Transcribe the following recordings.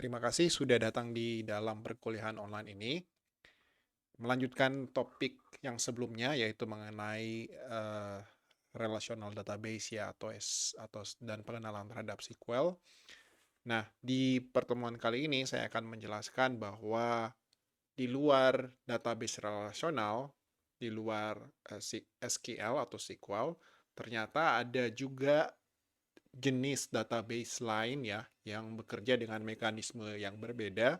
Terima kasih sudah datang di dalam perkuliahan online ini. Melanjutkan topik yang sebelumnya yaitu mengenai relational database ya dan pengenalan terhadap SQL. Nah, di pertemuan kali ini saya akan menjelaskan bahwa di luar database relasional, di luar SQL atau SQL, ternyata ada juga jenis database lain ya yang bekerja dengan mekanisme yang berbeda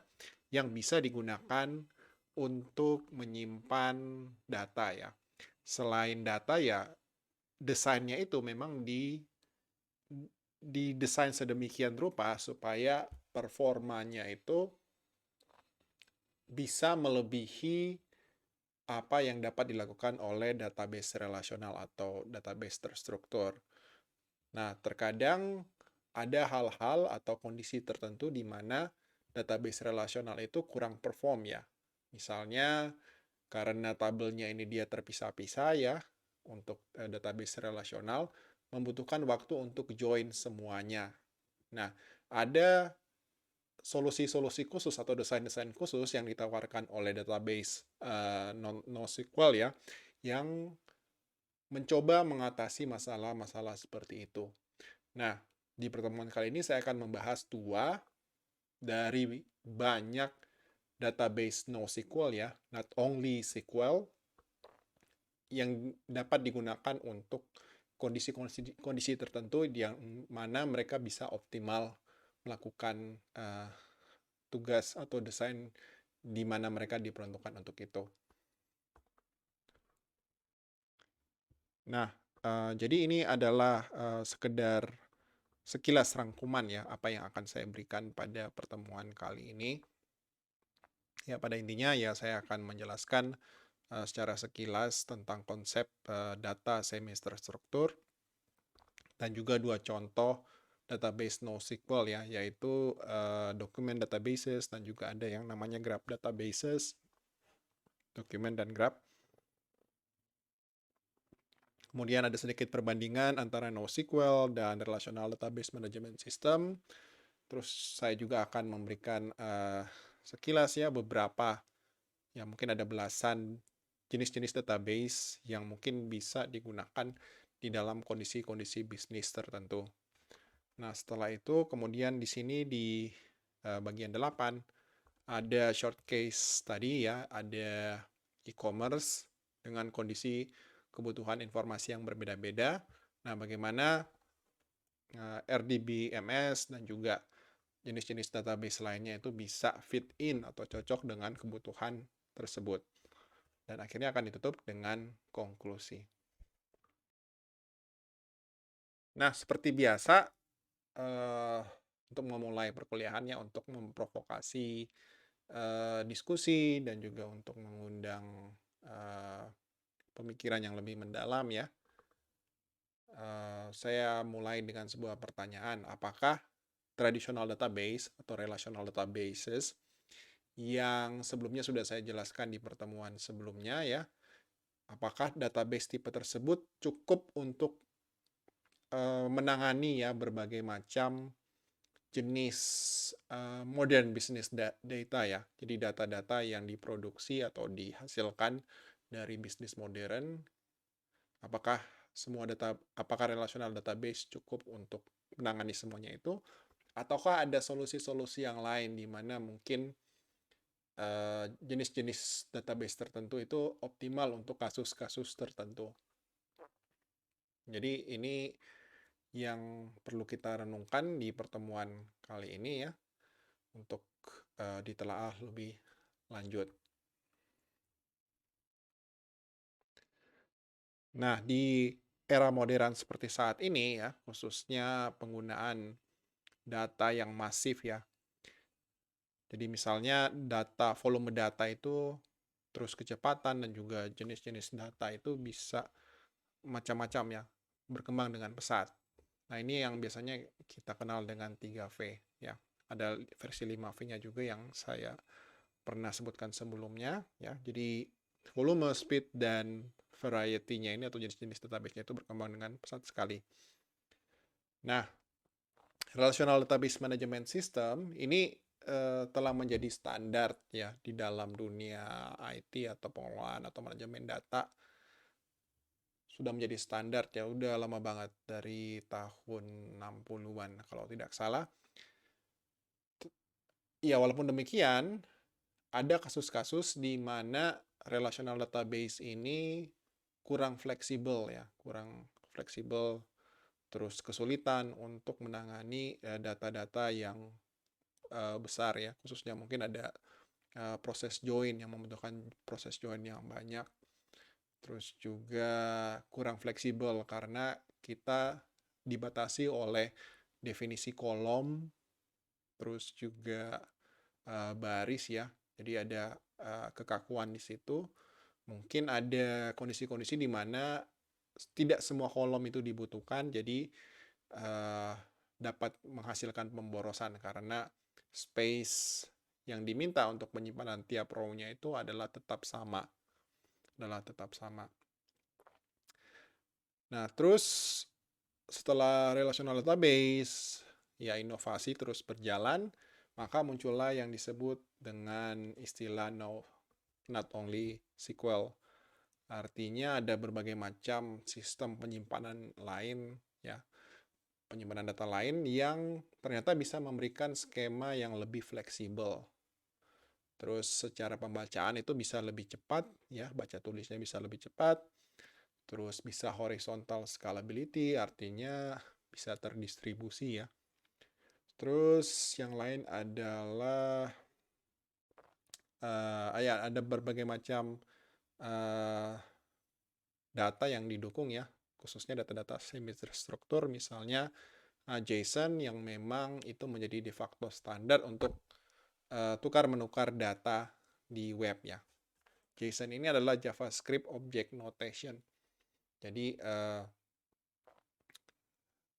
yang bisa digunakan untuk menyimpan data ya. Selain data ya, desainnya itu memang didesain sedemikian rupa supaya performanya itu bisa melebihi apa yang dapat dilakukan oleh database relasional atau database terstruktur. Nah, terkadang ada hal-hal atau kondisi tertentu di mana database relasional itu kurang perform ya. Misalnya karena tabelnya ini dia terpisah-pisah ya, untuk database relasional membutuhkan waktu untuk join semuanya. Nah, ada solusi-solusi khusus atau desain-desain khusus yang ditawarkan oleh database NoSQL ya, yang mencoba mengatasi masalah-masalah seperti itu. Nah, di pertemuan kali ini saya akan membahas dua dari banyak database NoSQL ya, not only SQL, yang dapat digunakan untuk kondisi tertentu yang mana mereka bisa optimal melakukan tugas atau desain di mana mereka diperuntukkan untuk itu. Nah, jadi ini adalah sekedar sekilas rangkuman ya apa yang akan saya berikan pada pertemuan kali ini. Ya, pada intinya ya saya akan menjelaskan secara sekilas tentang konsep data semi terstruktur dan juga dua contoh database NoSQL ya, yaitu document databases dan juga ada yang namanya graph databases, dokumen dan graph. Kemudian ada sedikit perbandingan antara NoSQL dan Relational Database Management System. Terus saya juga akan memberikan sekilas ya beberapa, ya mungkin ada belasan jenis-jenis database yang mungkin bisa digunakan di dalam kondisi-kondisi bisnis tertentu. Nah, setelah itu kemudian di sini di bagian 8 ada short case tadi ya, ada e-commerce dengan kondisi kebutuhan informasi yang berbeda-beda. Nah, bagaimana RDBMS dan juga jenis-jenis database lainnya itu bisa fit in atau cocok dengan kebutuhan tersebut. Dan akhirnya akan ditutup dengan konklusi. Nah, seperti biasa, untuk memulai perkuliahannya, untuk memprovokasi diskusi dan juga untuk mengundang pemikiran yang lebih mendalam ya, saya mulai dengan sebuah pertanyaan, apakah traditional database atau relational databases yang sebelumnya sudah saya jelaskan di pertemuan sebelumnya ya, apakah database tipe tersebut cukup untuk menangani ya berbagai macam jenis modern business data ya. Jadi data-data yang diproduksi atau dihasilkan dari bisnis modern, apakah apakah relational database cukup untuk menangani semuanya itu, ataukah ada solusi-solusi yang lain di mana mungkin jenis-jenis database tertentu itu optimal untuk kasus-kasus tertentu. Jadi ini yang perlu kita renungkan di pertemuan kali ini ya, untuk ditelaah lebih lanjut. Nah, di era modern seperti saat ini ya, khususnya penggunaan data yang masif ya. Jadi misalnya volume data itu terus kecepatan dan juga jenis-jenis data itu bisa macam-macam ya, berkembang dengan pesat. Nah, ini yang biasanya kita kenal dengan 3V ya. Ada versi 5V-nya juga yang saya pernah sebutkan sebelumnya ya. Jadi volume, speed, dan variety-nya ini atau jenis-jenis database-nya itu berkembang dengan pesat sekali. Nah, Relational Database Management System ini telah menjadi standar ya di dalam dunia IT atau pengelolaan atau manajemen data, sudah menjadi standar ya, udah lama banget dari tahun 60-an kalau tidak salah. Ya, walaupun demikian, ada kasus-kasus di mana relational database ini kurang fleksibel ya, kurang fleksibel, terus kesulitan untuk menangani data-data yang besar ya, khususnya mungkin ada proses join yang membutuhkan proses join yang banyak, terus juga kurang fleksibel karena kita dibatasi oleh definisi kolom, terus juga baris ya. Jadi ada kekakuan di situ. Mungkin ada kondisi-kondisi di mana tidak semua kolom itu dibutuhkan, jadi dapat menghasilkan pemborosan karena space yang diminta untuk penyimpanan tiap row-nya itu adalah tetap sama. Nah, terus setelah relational database, ya inovasi terus berjalan, maka muncullah yang disebut dengan istilah not only SQL. Artinya ada berbagai macam sistem penyimpanan lain, ya, penyimpanan data lain yang ternyata bisa memberikan skema yang lebih fleksibel. Terus secara pembacaan itu bisa lebih cepat, ya, baca tulisnya bisa lebih cepat. Terus bisa horizontal scalability, artinya bisa terdistribusi ya. Terus yang lain adalah ya ada berbagai macam data yang didukung ya, khususnya data-data semi-terstruktur, misalnya JSON yang memang itu menjadi de facto standar untuk tukar-menukar data di web ya. JSON ini adalah JavaScript Object Notation. Jadi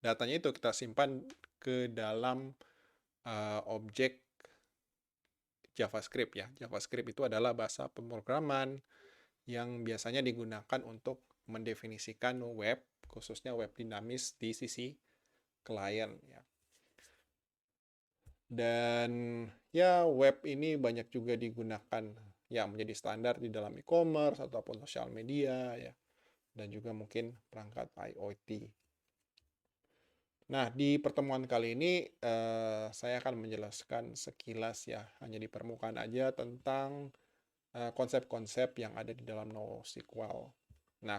datanya itu kita simpan ke dalam objek JavaScript ya. JavaScript itu adalah bahasa pemrograman yang biasanya digunakan untuk mendefinisikan web, khususnya web dinamis di sisi klien ya. Dan ya web ini banyak juga digunakan ya menjadi standar di dalam e-commerce ataupun sosial media ya. Dan juga mungkin perangkat IoT. Nah, di pertemuan kali ini saya akan menjelaskan sekilas ya, hanya di permukaan aja tentang konsep-konsep yang ada di dalam NoSQL. Nah,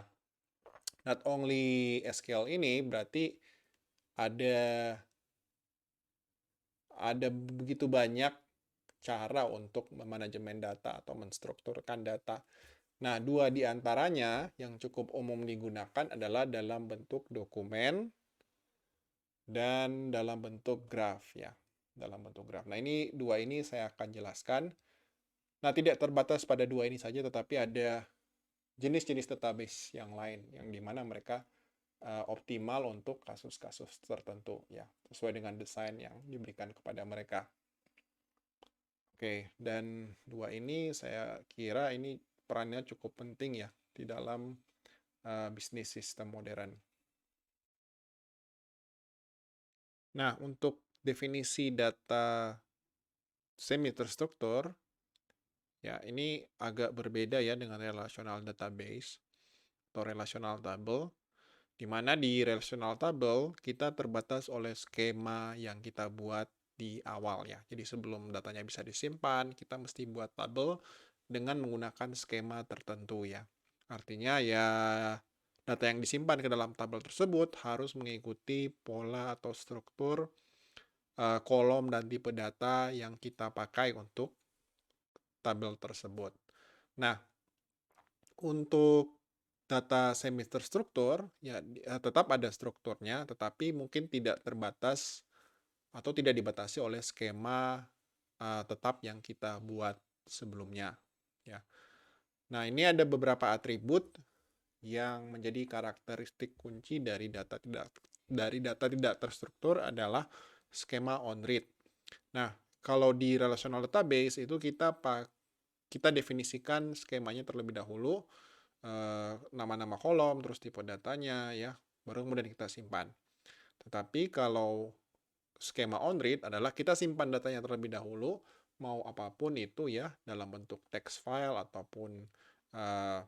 not only SQL ini berarti ada begitu banyak cara untuk memanajemen data atau menstrukturkan data. Nah, dua di antaranya yang cukup umum digunakan adalah dalam bentuk dokumen dan dalam bentuk graf ya. Dalam bentuk graf. Nah, dua ini saya akan jelaskan. Nah, tidak terbatas pada dua ini saja, tetapi ada jenis-jenis database yang lain yang dimana mereka optimal untuk kasus-kasus tertentu ya, sesuai dengan desain yang diberikan kepada mereka. Oke, dan dua ini saya kira ini perannya cukup penting ya di dalam bisnis sistem modern. Nah, untuk definisi data semi terstruktur, ya ini agak berbeda ya dengan relational database atau relational table, di mana di relational table kita terbatas oleh skema yang kita buat di awal ya. Jadi sebelum datanya bisa disimpan, kita mesti buat tabel dengan menggunakan skema tertentu ya. Artinya ya data yang disimpan ke dalam tabel tersebut harus mengikuti pola atau struktur kolom dan tipe data yang kita pakai untuk tabel tersebut. Nah, untuk data semi terstruktur ya tetap ada strukturnya, tetapi mungkin tidak terbatas atau tidak dibatasi oleh skema tetap yang kita buat sebelumnya ya. Nah, ini ada beberapa atribut yang menjadi karakteristik kunci dari data tidak terstruktur adalah skema on read. Nah, kalau di relational database itu kita definisikan skemanya terlebih dahulu, nama-nama kolom, terus tipe datanya ya, baru kemudian kita simpan. Tetapi kalau skema on read adalah kita simpan datanya terlebih dahulu, mau apapun itu ya, dalam bentuk text file ataupun uh,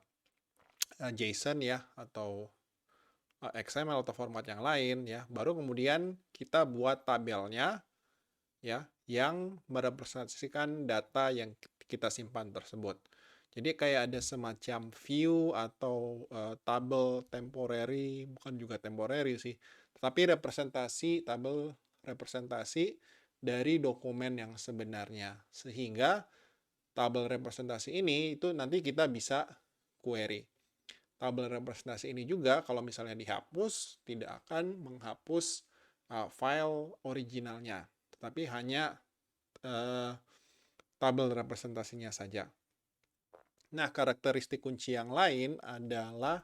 JSON ya, atau XML atau format yang lain ya. Baru kemudian kita buat tabelnya ya, yang merepresentasikan data yang kita simpan tersebut. Jadi kayak ada semacam view atau tabel temporary, bukan juga temporary sih, tapi tabel representasi dari dokumen yang sebenarnya. Sehingga tabel representasi ini itu nanti kita bisa query. Tabel representasi ini juga kalau misalnya dihapus, tidak akan menghapus file originalnya, tetapi hanya tabel representasinya saja. Nah, karakteristik kunci yang lain adalah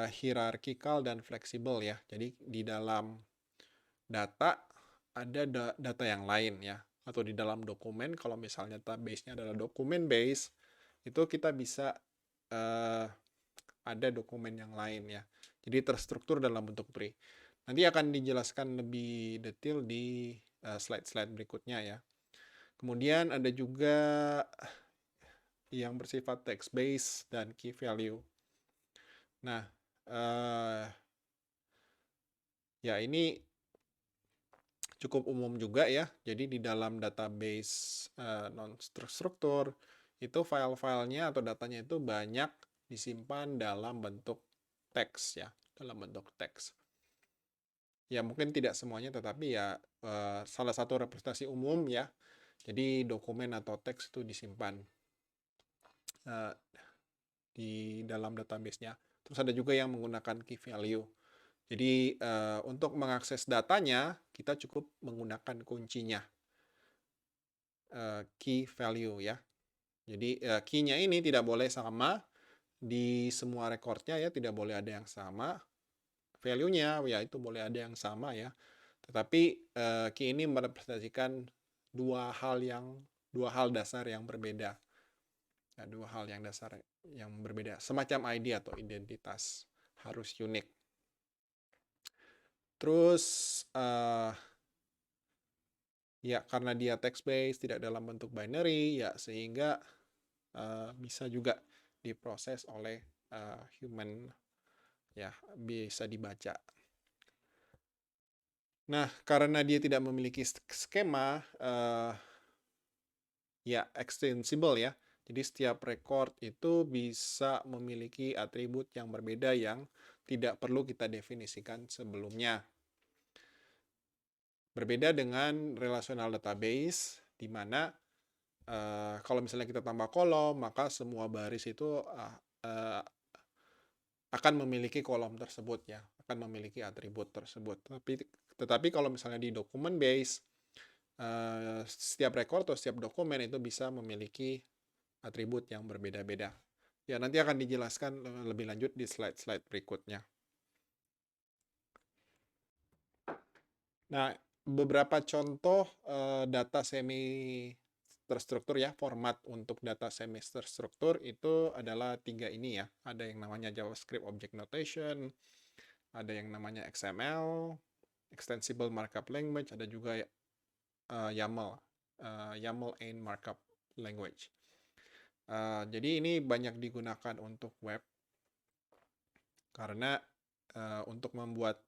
hierarkikal dan fleksibel ya. Jadi di dalam data ada data yang lain ya. Atau di dalam dokumen, kalau misalnya database-nya adalah dokumen base, itu kita bisa ada dokumen yang lain ya. Jadi terstruktur dalam bentuk tree. Nanti akan dijelaskan lebih detail di slide-slide berikutnya ya. Kemudian ada juga yang bersifat text base dan key value. Nah, ya ini cukup umum juga ya. Jadi di dalam database non-struktur itu file-filenya atau datanya itu banyak disimpan dalam bentuk teks ya, dalam bentuk teks. Ya mungkin tidak semuanya, tetapi ya salah satu representasi umum ya. Jadi dokumen atau teks itu disimpan di dalam database-nya. Terus ada juga yang menggunakan key value. Jadi untuk mengakses datanya, kita cukup menggunakan kuncinya, key value ya. Jadi key-nya ini tidak boleh sama di semua recordnya ya, tidak boleh ada yang sama. Value-nya ya itu boleh ada yang sama ya. Tetapi key ini merepresentasikan dua hal dasar yang berbeda. Ya, dua hal yang dasar yang berbeda. Semacam ID atau identitas, harus unik. Terus ya karena dia text based, tidak dalam bentuk binary ya, sehingga bisa juga diproses oleh human ya, bisa dibaca. Nah, karena dia tidak memiliki skema ya extensible ya. Jadi setiap record itu bisa memiliki atribut yang berbeda yang tidak perlu kita definisikan sebelumnya. Berbeda dengan relational database, di mana kalau misalnya kita tambah kolom, maka semua baris itu akan memiliki kolom tersebut ya, akan memiliki atribut tersebut. Tetapi kalau misalnya di dokumen base, setiap record atau setiap dokumen itu bisa memiliki atribut yang berbeda-beda. Ya, nanti akan dijelaskan lebih lanjut di slide-slide berikutnya. Nah, beberapa contoh data semi terstruktur ya, format untuk data semi terstruktur itu adalah 3 ini ya. Ada yang namanya JavaScript Object Notation, ada yang namanya XML, Extensible Markup Language, ada juga YAML, YAML-in Markup Language. Jadi ini banyak digunakan untuk web, karena untuk membuat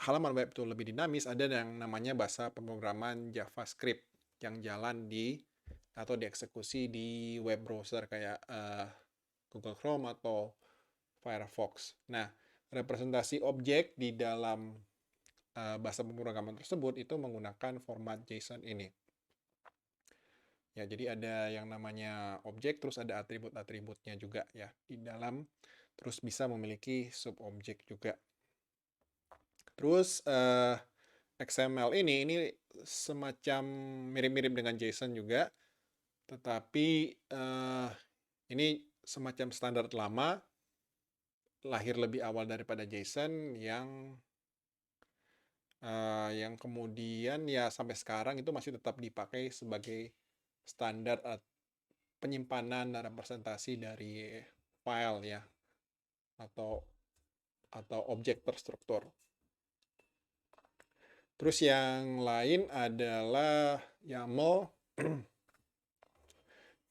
halaman web itu lebih dinamis, ada yang namanya bahasa pemrograman JavaScript yang jalan atau dieksekusi di web browser kayak Google Chrome atau Firefox. Nah, representasi objek di dalam bahasa pemrograman tersebut itu menggunakan format JSON ini. Ya, jadi ada yang namanya objek, terus ada atribut-atributnya juga ya di dalam, terus bisa memiliki subobjek juga. Terus XML ini semacam mirip-mirip dengan JSON juga, tetapi ini semacam standar lama, lahir lebih awal daripada JSON yang kemudian ya sampai sekarang itu masih tetap dipakai sebagai standar penyimpanan dan representasi dari file ya, atau objek terstruktur. Terus yang lain adalah YAML.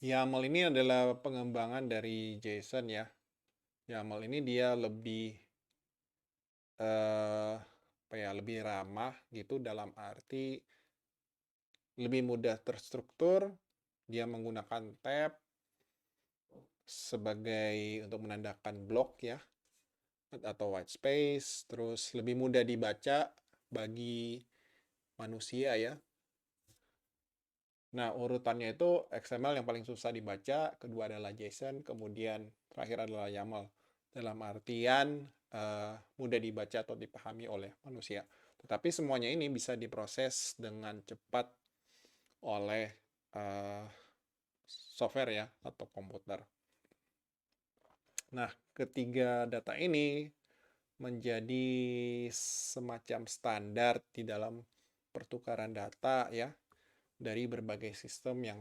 YAML ini adalah pengembangan dari JSON ya. YAML ini dia lebih lebih ramah gitu, dalam arti lebih mudah terstruktur. Dia menggunakan tab sebagai untuk menandakan blok ya, atau white space. Terus lebih mudah dibaca bagi manusia ya. Nah, urutannya itu XML yang paling susah dibaca, kedua adalah JSON, kemudian terakhir adalah YAML. Dalam artian mudah dibaca atau dipahami oleh manusia. Tetapi semuanya ini bisa diproses dengan cepat oleh software ya, atau komputer. Nah, ketiga data ini menjadi semacam standar di dalam pertukaran data ya, dari berbagai sistem yang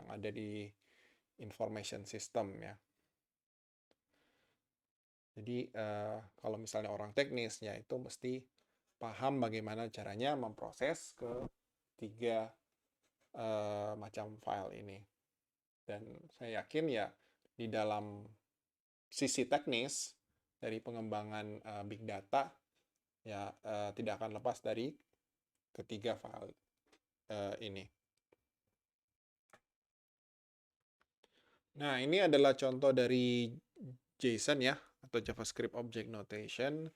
ada di information system ya. Jadi kalau misalnya orang teknis ya, itu mesti paham bagaimana caranya memproses ketiga macam file ini. Dan saya yakin ya, di dalam sisi teknis dari pengembangan big data ya, tidak akan lepas dari ketiga file ini. Nah, ini adalah contoh dari JSON ya, atau JavaScript Object Notation.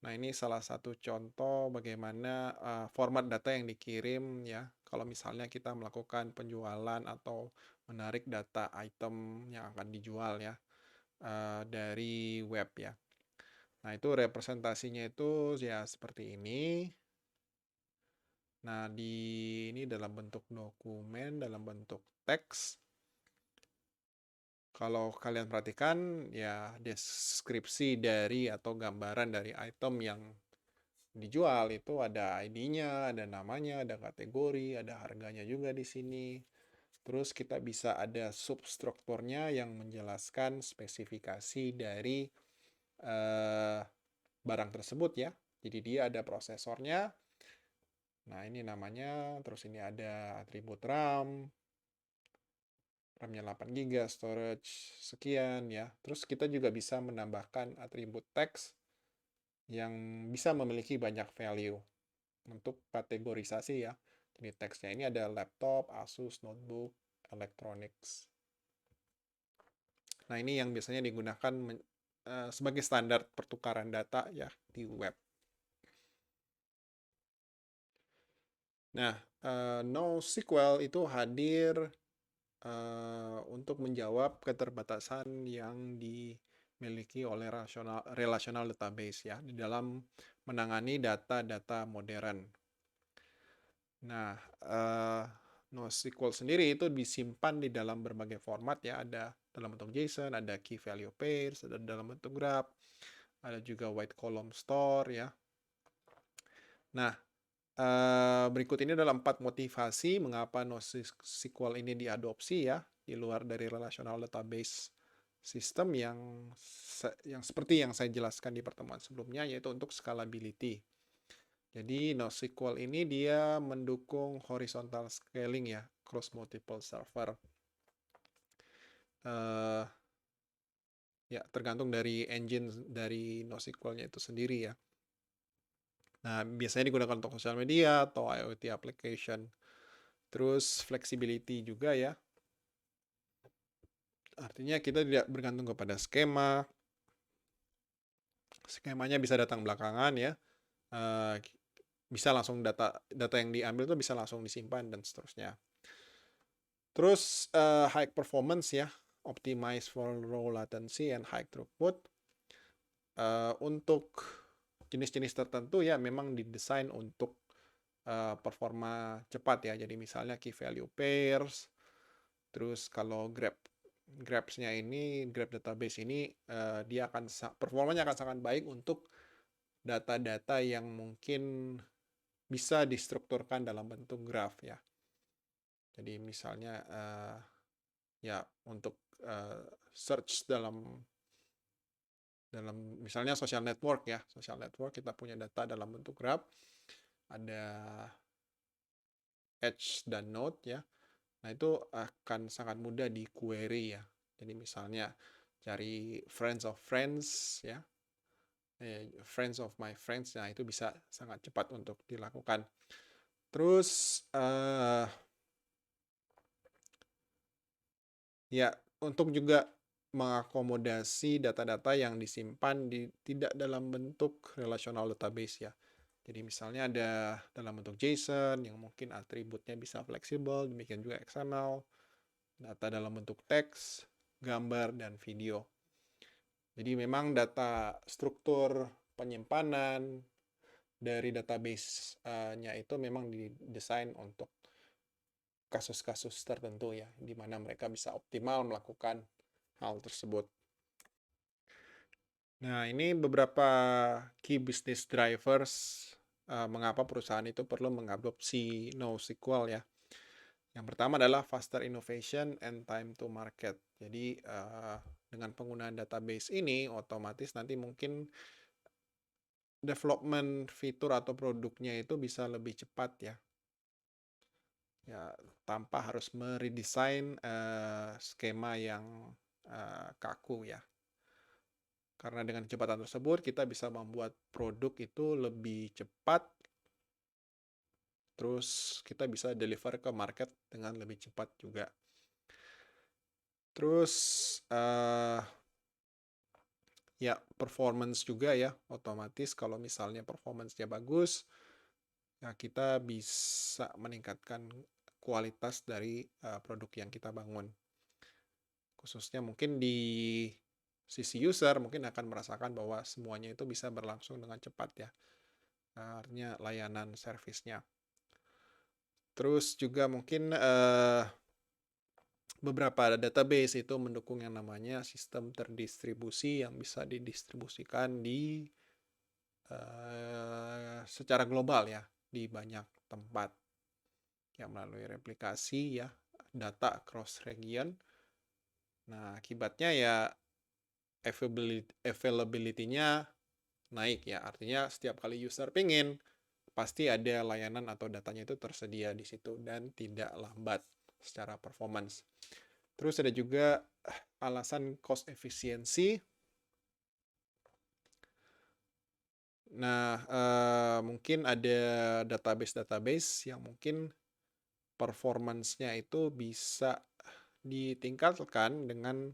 Nah, ini salah satu contoh bagaimana format data yang dikirim ya, kalau misalnya kita melakukan penjualan atau menarik data item yang akan dijual ya, dari web ya. Nah, itu representasinya itu ya seperti ini. Nah, ini dalam bentuk dokumen, dalam bentuk teks. Kalau kalian perhatikan ya, deskripsi dari atau gambaran dari item yang dijual itu ada ID-nya, ada namanya, ada kategori, ada harganya juga di sini. Terus kita bisa ada substrukturnya yang menjelaskan spesifikasi dari barang tersebut ya. Jadi dia ada prosesornya. Nah, ini namanya. Terus ini ada atribut RAM. RAM-nya 8 GB, storage sekian ya. Terus kita juga bisa menambahkan atribut teks yang bisa memiliki banyak value untuk kategorisasi ya. Jadi teksnya ini ada laptop, Asus, notebook, electronics. Nah, ini yang biasanya digunakan sebagai standar pertukaran data ya di web. Nah, NoSQL itu hadir untuk menjawab keterbatasan yang dimiliki oleh relational database ya, di dalam menangani data-data modern. Nah, NoSQL sendiri itu disimpan di dalam berbagai format ya, ada dalam bentuk JSON, ada key value pairs, ada dalam bentuk graph, ada juga wide column store ya. Nah, berikut ini adalah 4 motivasi mengapa NoSQL ini diadopsi ya, di luar dari relational database system yang seperti yang saya jelaskan di pertemuan sebelumnya, yaitu untuk scalability. Jadi NoSQL ini dia mendukung horizontal scaling ya, cross multiple server. Ya, tergantung dari engine dari NoSQL-nya itu sendiri ya. Nah, biasanya digunakan untuk sosial media atau IoT application. Terus flexibility juga ya. Artinya kita tidak bergantung kepada skema. Skemanya bisa datang belakangan ya. Bisa langsung data yang diambil itu bisa langsung disimpan dan seterusnya. Terus high performance ya, optimize for low latency and high throughput. Untuk jenis-jenis tertentu ya memang didesain untuk performa cepat ya. Jadi misalnya key value pairs. Terus kalau grabs-nya ini, grab database ini dia akan performanya akan sangat baik untuk data-data yang mungkin bisa distrukturkan dalam bentuk graph ya. Jadi misalnya ya untuk search dalam misalnya social network ya, social network kita punya data dalam bentuk graph. ada Edge dan Node ya. Nah, itu akan sangat mudah di query ya. Jadi misalnya cari friends of friends ya, friends of my friends, nah itu bisa sangat cepat untuk dilakukan. Terus ya, untuk juga mengakomodasi data-data yang disimpan tidak dalam bentuk relational database ya. Jadi misalnya ada dalam bentuk JSON yang mungkin atributnya bisa fleksibel, demikian juga XML, data dalam bentuk teks, gambar, dan video. Jadi memang data struktur penyimpanan dari database-nya itu memang didesain untuk kasus-kasus tertentu ya, di mana mereka bisa optimal melakukan hal tersebut. Nah, ini beberapa key business drivers mengapa perusahaan itu perlu mengadopsi NoSQL ya. Yang pertama adalah faster innovation and time to market. Jadi dengan penggunaan database ini, otomatis nanti mungkin development fitur atau produknya itu bisa lebih cepat ya. Ya, tanpa harus meredesain skema yang kaku ya. Karena dengan kecepatan tersebut kita bisa membuat produk itu lebih cepat, terus kita bisa deliver ke market dengan lebih cepat juga. Terus ya performance juga ya, otomatis kalau misalnya performance-nya bagus, ya kita bisa meningkatkan kualitas dari produk yang kita bangun. Khususnya mungkin di sisi user mungkin akan merasakan bahwa semuanya itu bisa berlangsung dengan cepat ya. Artinya layanan servisnya. Terus juga mungkin beberapa database itu mendukung yang namanya sistem terdistribusi yang bisa didistribusikan di secara global ya, di banyak tempat yang melalui replikasi ya, data cross region. Nah, akibatnya ya availability-nya naik ya, artinya setiap kali user pingin, pasti ada layanan atau datanya itu tersedia di situ dan tidak lambat secara performance. Terus ada juga alasan cost efficiency. Nah, mungkin ada database-database yang mungkin performance-nya itu bisa ditingkatkan dengan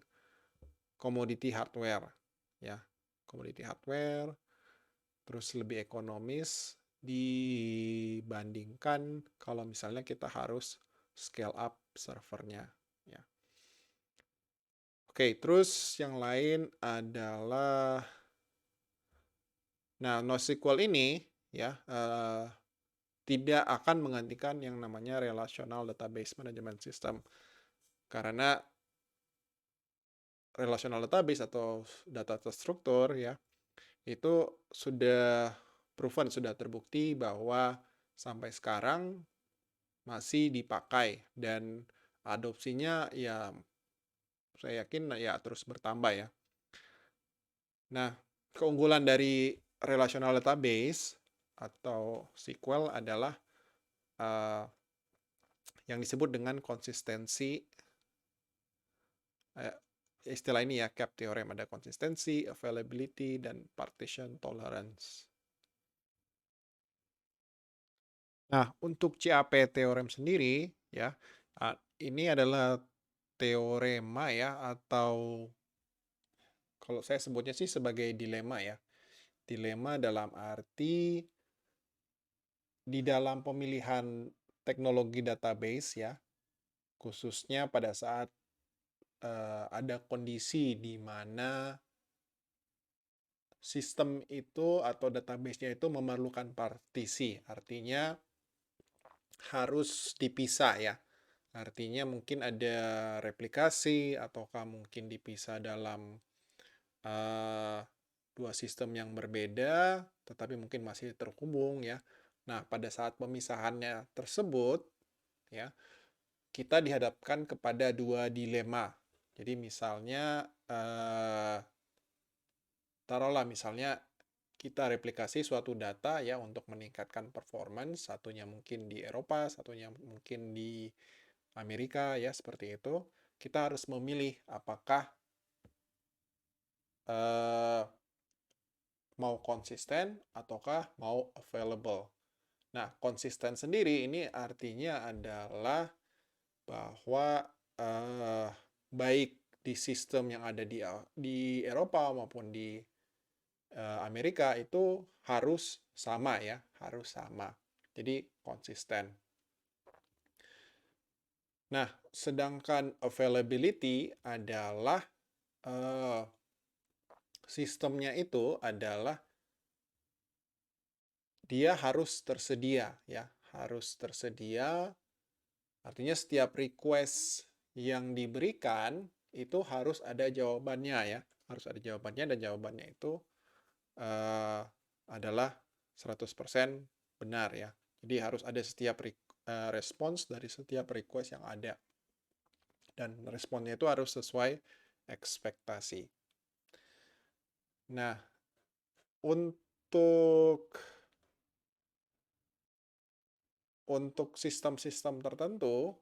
commodity hardware ya. Commodity hardware terus lebih ekonomis dibandingkan kalau misalnya kita harus scale up servernya ya. Oke, terus yang lain adalah NoSQL ini ya tidak akan menggantikan yang namanya relational database management system. Karena relational database atau data terstruktur ya, itu sudah proven, sudah terbukti bahwa sampai sekarang masih dipakai dan adopsinya ya saya yakin ya terus bertambah ya. Nah, keunggulan dari relational database atau SQL adalah yang disebut dengan konsistensi. Istilah ini ya, CAP theorem, ada konsistensi, availability, dan partition tolerance. Nah, untuk CAP theorem sendiri ya, ini adalah teorema ya, atau kalau saya sebutnya sih sebagai dilema ya. Dilema dalam arti di dalam pemilihan teknologi database ya, khususnya pada saat ada kondisi di mana sistem itu atau database-nya itu memerlukan partisi, artinya harus dipisah ya. Artinya mungkin ada replikasi ataukah mungkin dipisah dalam dua sistem yang berbeda, tetapi mungkin masih terhubung ya. Nah, pada saat pemisahannya tersebut, ya, kita dihadapkan kepada dua dilema. Jadi misalnya, taruhlah misalnya kita replikasi suatu data ya untuk meningkatkan performance, satunya mungkin di Eropa, satunya mungkin di Amerika ya seperti itu. Kita harus memilih apakah eh, mau konsisten ataukah mau available. Nah, konsisten sendiri ini artinya adalah bahwa baik di sistem yang ada di Eropa maupun di Amerika itu harus sama ya, harus sama. Jadi konsisten. Nah, sedangkan availability adalah sistemnya itu adalah dia harus tersedia ya, harus tersedia. Artinya setiap request yang diberikan itu harus ada jawabannya ya, harus ada jawabannya dan jawabannya itu adalah 100% benar ya. Jadi harus ada setiap respons dari setiap request yang ada. Dan responnya itu harus sesuai ekspektasi. Nah, untuk sistem-sistem tertentu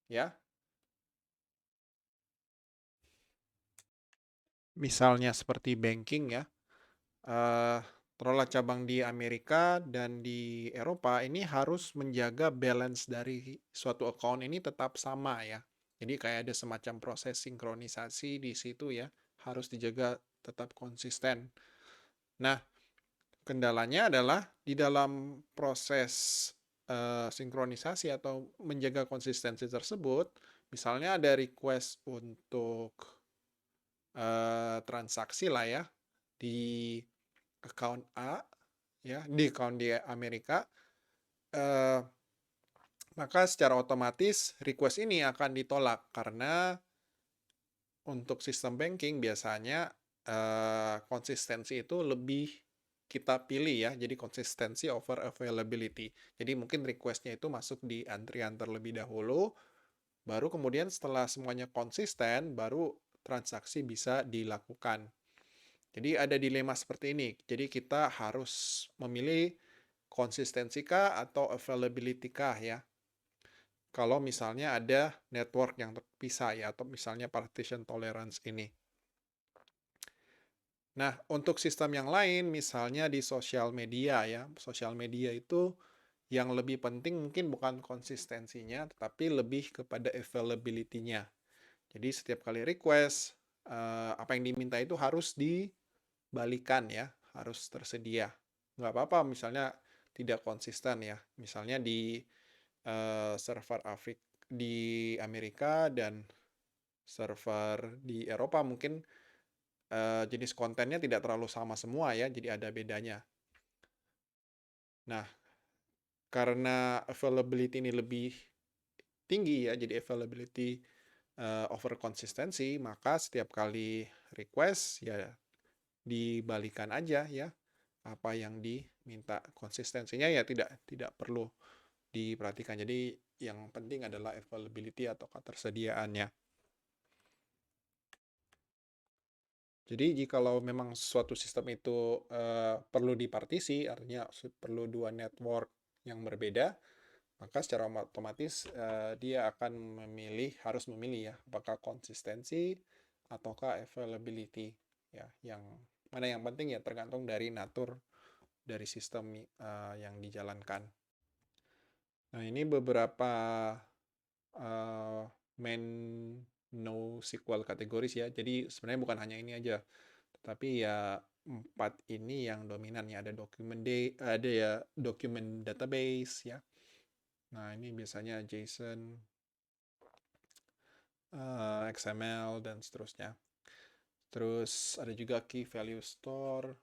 ya, misalnya seperti banking ya, pengelola cabang di Amerika dan di Eropa ini harus menjaga balance dari suatu account ini tetap sama ya. Jadi kayak ada semacam proses sinkronisasi di situ ya, harus dijaga tetap konsisten. Nah, kendalanya adalah di dalam proses sinkronisasi atau menjaga konsistensi tersebut, misalnya ada request untuk transaksi lah ya di account A ya di account di Amerika, eh, maka secara otomatis request ini akan ditolak karena untuk sistem banking biasanya konsistensi itu lebih kita pilih ya, jadi konsistensi over availability. Jadi mungkin requestnya itu masuk di antrian terlebih dahulu, baru kemudian setelah semuanya konsisten, baru transaksi bisa dilakukan. Jadi ada dilema seperti ini. Jadi kita harus memilih konsistensi kah atau availability kah ya. Kalau misalnya ada network yang terpisah ya, atau misalnya partition tolerance ini. Nah, untuk sistem yang lain, misalnya di sosial media ya, sosial media itu yang lebih penting mungkin bukan konsistensinya, tetapi lebih kepada availability-nya. Jadi setiap kali request, apa yang diminta itu harus dibalikan ya, harus tersedia. Nggak apa-apa misalnya tidak konsisten ya. Misalnya di server di Amerika dan server di Eropa mungkin jenis kontennya tidak terlalu sama semua ya, jadi ada bedanya. Nah, karena availability ini lebih tinggi ya, jadi availability over konsistensi, maka setiap kali request ya dibalikan aja ya apa yang diminta. Konsistensinya ya tidak perlu diperhatikan. Jadi yang penting adalah availability atau ketersediaannya. Jadi jikalau memang suatu sistem itu perlu dipartisi, artinya perlu dua network yang berbeda, maka secara otomatis dia akan harus memilih ya, apakah konsistensi ataukah availability ya, yang mana yang penting ya tergantung dari natur dari sistem yang dijalankan. Nah, ini beberapa main NoSQL kategoris ya. Jadi sebenarnya bukan hanya ini aja, tapi ya 4 ini yang dominan ya. Ada ada ya document database ya. Nah, ini biasanya JSON, XML dan seterusnya. Terus ada juga key value store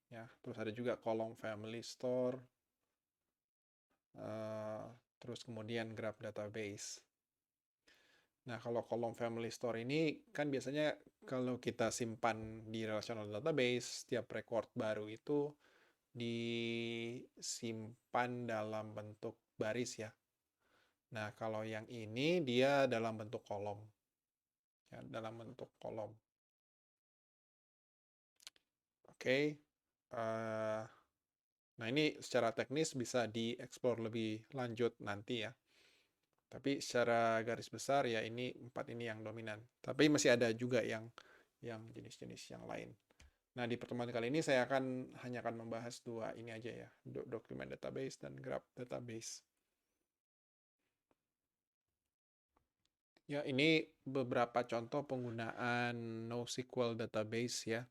ya. Terus ada juga column family store. Terus kemudian graph database. Nah, kalau column family store ini kan biasanya kalau kita simpan di relational database, setiap record baru itu disimpan dalam bentuk baris ya. Nah, kalau yang ini dia dalam bentuk kolom. Ya, dalam bentuk kolom. Oke. Eh, nah, ini secara teknis bisa dieksplor lebih lanjut nanti ya. Tapi secara garis besar ya ini 4 ini yang dominan. Tapi masih ada juga yang jenis-jenis yang lain. Nah, di pertemuan kali ini saya hanya akan membahas dua ini aja ya, document database dan graph database. Ya, ini beberapa contoh penggunaan NoSQL database ya,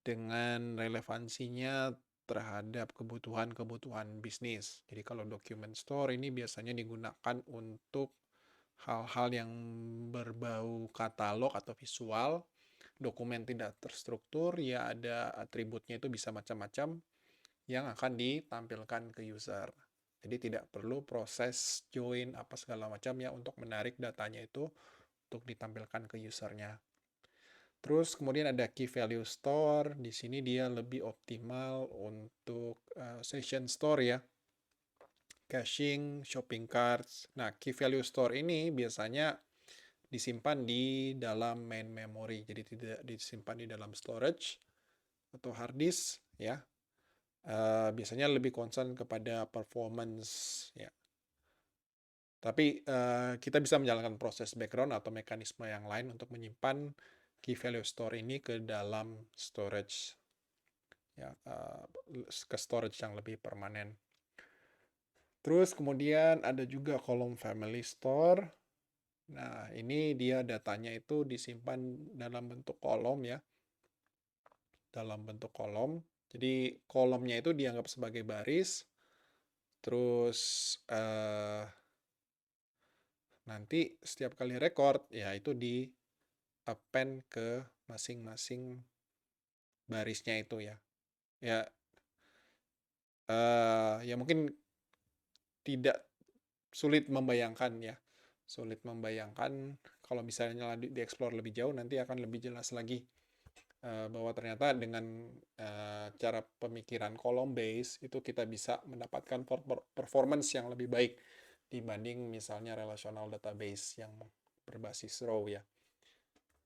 dengan relevansinya terhadap kebutuhan-kebutuhan bisnis. Jadi kalau document store ini biasanya digunakan untuk hal-hal yang berbau katalog atau visual, dokumen tidak terstruktur, ya ada atributnya itu bisa macam-macam yang akan ditampilkan ke user. Jadi tidak perlu proses join apa segala macam ya untuk menarik datanya itu untuk ditampilkan ke usernya. Terus kemudian ada key value store. Di sini dia lebih optimal untuk session store ya. Caching, shopping carts. Nah, key value store ini biasanya disimpan di dalam main memory. Jadi tidak disimpan di dalam storage atau hard disk ya. Biasanya lebih concern kepada performance ya. Tapi kita bisa menjalankan proses background atau mekanisme yang lain untuk menyimpan key value store ini ke dalam storage ya, ke storage yang lebih permanen. Terus kemudian ada juga kolom family store. Nah, ini dia datanya itu disimpan dalam bentuk kolom ya. Dalam bentuk kolom. Jadi kolomnya itu dianggap sebagai baris. Terus nanti setiap kali record ya itu di append ke masing-masing barisnya itu ya. Ya mungkin tidak sulit membayangkan ya. Sulit membayangkan kalau misalnya dieksplor lebih jauh nanti akan lebih jelas lagi bahwa ternyata dengan cara pemikiran column base itu kita bisa mendapatkan performance yang lebih baik dibanding misalnya relational database yang berbasis row ya.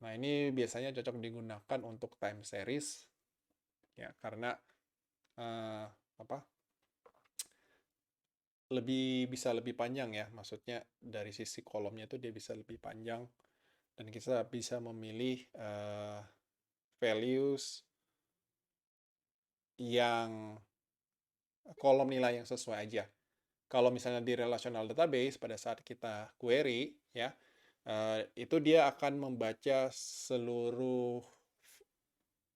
Nah, ini biasanya cocok digunakan untuk time series ya karena apa? Bisa lebih panjang ya, maksudnya dari sisi kolomnya itu dia bisa lebih panjang dan kita bisa memilih values yang kolom nilai yang sesuai aja. Kalau misalnya di relational database pada saat kita query ya, itu dia akan membaca seluruh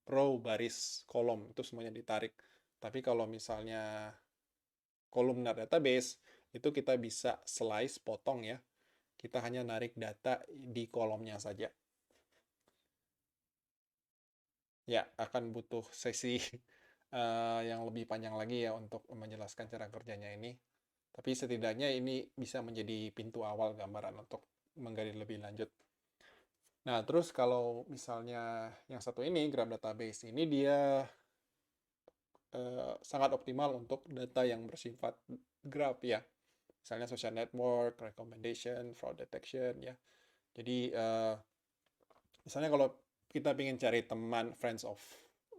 row, baris, kolom itu semuanya ditarik. Tapi kalau misalnya kolumnar database itu kita bisa slice, potong ya. Kita hanya narik data di kolomnya saja. Ya, akan butuh sesi yang lebih panjang lagi ya untuk menjelaskan cara kerjanya ini. Tapi setidaknya ini bisa menjadi pintu awal gambaran untuk menggali lebih lanjut. Nah, terus kalau misalnya yang satu ini, Graph Database, ini dia sangat optimal untuk data yang bersifat graph ya. Misalnya social network, recommendation, fraud detection ya. Jadi misalnya kalau kita ingin cari teman, friends of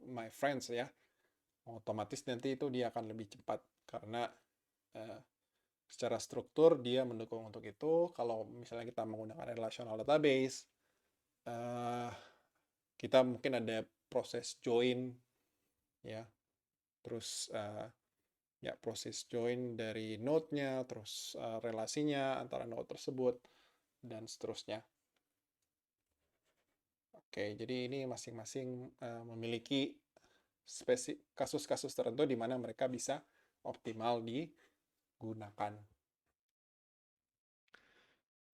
my friends ya, otomatis nanti itu dia akan lebih cepat karena uh, secara struktur dia mendukung untuk itu. Kalau misalnya kita menggunakan relational database, uh, kita mungkin ada proses join ya, terus ya proses join dari node-nya, terus relasinya antara node tersebut dan seterusnya. Oke, jadi ini masing-masing memiliki kasus-kasus tertentu di mana mereka bisa optimal digunakan.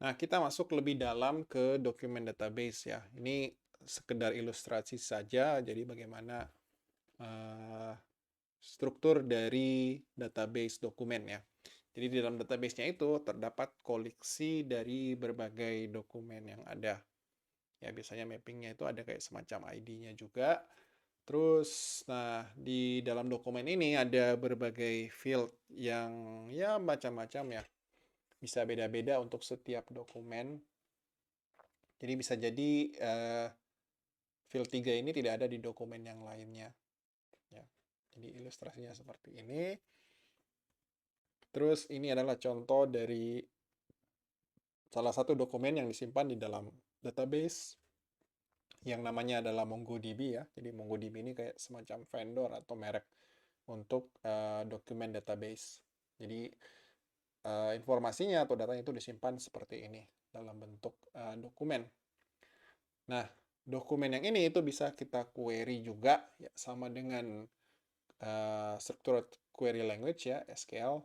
Nah, kita masuk lebih dalam ke dokumen database ya. Ini sekedar ilustrasi saja, jadi bagaimana struktur dari database dokumen ya. Jadi di dalam database-nya itu terdapat koleksi dari berbagai dokumen yang ada. Ya, biasanya mappingnya itu ada kayak semacam ID-nya juga. Terus, nah di dalam dokumen ini ada berbagai field yang ya macam-macam ya. Bisa beda-beda untuk setiap dokumen. Jadi bisa jadi field 3 ini tidak ada di dokumen yang lainnya. Ya. Jadi ilustrasinya seperti ini. Terus ini adalah contoh dari salah satu dokumen yang disimpan di dalam database yang namanya adalah MongoDB ya. Jadi MongoDB ini kayak semacam vendor atau merek untuk dokumen database. Jadi informasinya atau datanya itu disimpan seperti ini dalam bentuk dokumen. Nah, dokumen yang ini itu bisa kita query juga ya, sama dengan structured query language ya, SQL.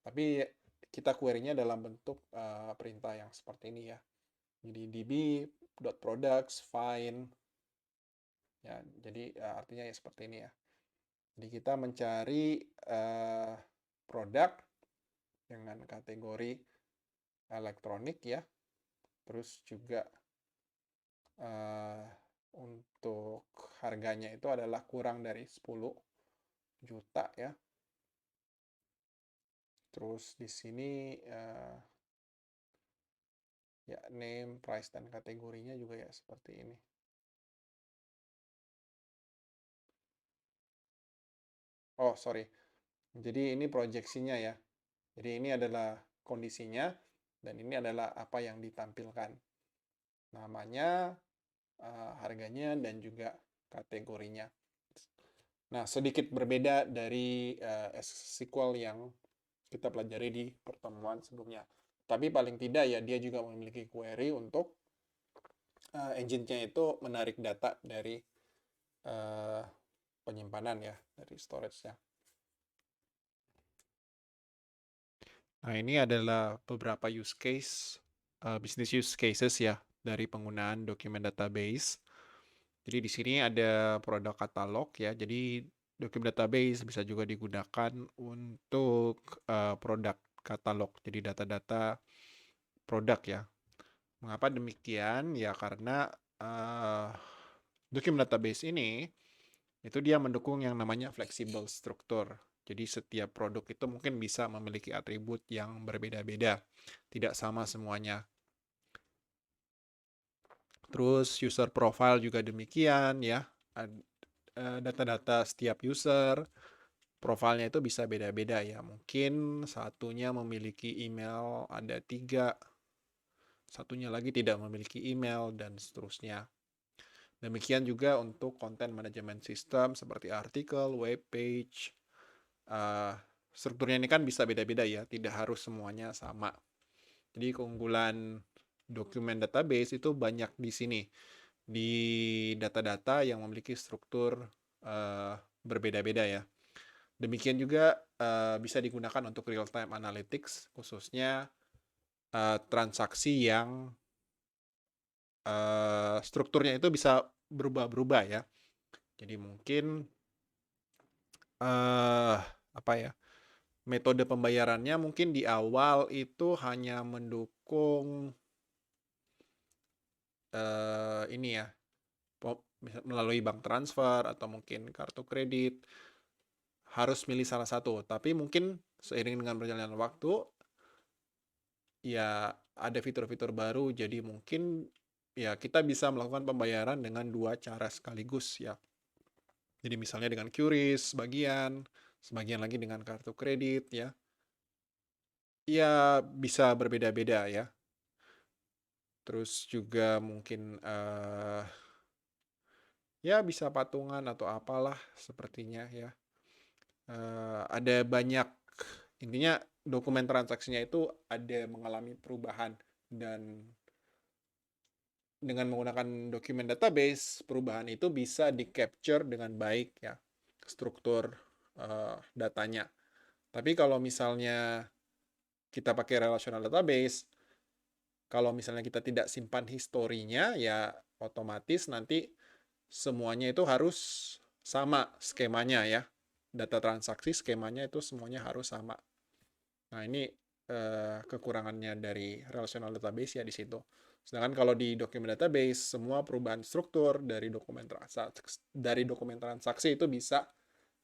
Tapi kita query-nya dalam bentuk perintah yang seperti ini ya. Jadi db.products find ya. Jadi artinya ya seperti ini ya. Jadi kita mencari produk dengan kategori elektronik ya. Terus juga untuk harganya itu adalah kurang dari 10 juta ya. Terus di sini ya name, price, dan kategorinya juga ya seperti ini. Oh, sorry. Jadi ini proyeksinya ya. Jadi ini adalah kondisinya, dan ini adalah apa yang ditampilkan. Namanya, harganya, dan juga kategorinya. Nah, sedikit berbeda dari SQL yang kita pelajari di pertemuan sebelumnya. Tapi paling tidak ya dia juga memiliki query untuk engine-nya itu menarik data dari penyimpanan ya, dari storage-nya. Nah, ini adalah beberapa use case, business use cases ya, dari penggunaan dokumen database. Jadi di sini ada produk katalog ya, jadi dokumen database bisa juga digunakan untuk produk katalog, jadi data-data produk ya. Mengapa demikian? Ya karena dokumen database ini itu dia mendukung yang namanya flexible structure. Jadi setiap produk itu mungkin bisa memiliki atribut yang berbeda-beda, tidak sama semuanya. Terus user profile juga demikian ya. Data-data setiap user, profilnya itu bisa beda-beda ya. Mungkin satunya memiliki email ada 3, satunya lagi tidak memiliki email, dan seterusnya. Demikian juga untuk content management system seperti artikel, web page. Strukturnya ini kan bisa beda-beda ya, tidak harus semuanya sama. Jadi keunggulan dokumen database itu banyak di sini, di data-data yang memiliki struktur berbeda-beda ya. Demikian juga bisa digunakan untuk real-time analytics, khususnya transaksi yang strukturnya itu bisa berubah-berubah ya. Jadi mungkin apa ya, metode pembayarannya mungkin di awal itu hanya mendukung ini ya, melalui bank transfer atau mungkin kartu kredit, harus milih salah satu. Tapi mungkin seiring dengan berjalannya waktu, ya ada fitur-fitur baru, jadi mungkin ya kita bisa melakukan pembayaran dengan 2 cara sekaligus ya. Jadi misalnya dengan QRIS sebagian lagi dengan kartu kredit ya. Ya bisa berbeda-beda ya. Terus juga mungkin ya bisa patungan atau apalah sepertinya ya. Ada banyak, intinya dokumen transaksinya itu ada mengalami perubahan, dan dengan menggunakan dokumen database, perubahan itu bisa di-capture dengan baik ya, struktur datanya. Tapi kalau misalnya kita pakai relational database, kalau misalnya kita tidak simpan historinya, ya otomatis nanti semuanya itu harus sama skemanya ya. Data transaksi skemanya itu semuanya harus sama. Nah, ini kekurangannya dari relational database ya di situ. Sedangkan kalau di dokumen database, semua perubahan struktur dari dokumen transaksi itu bisa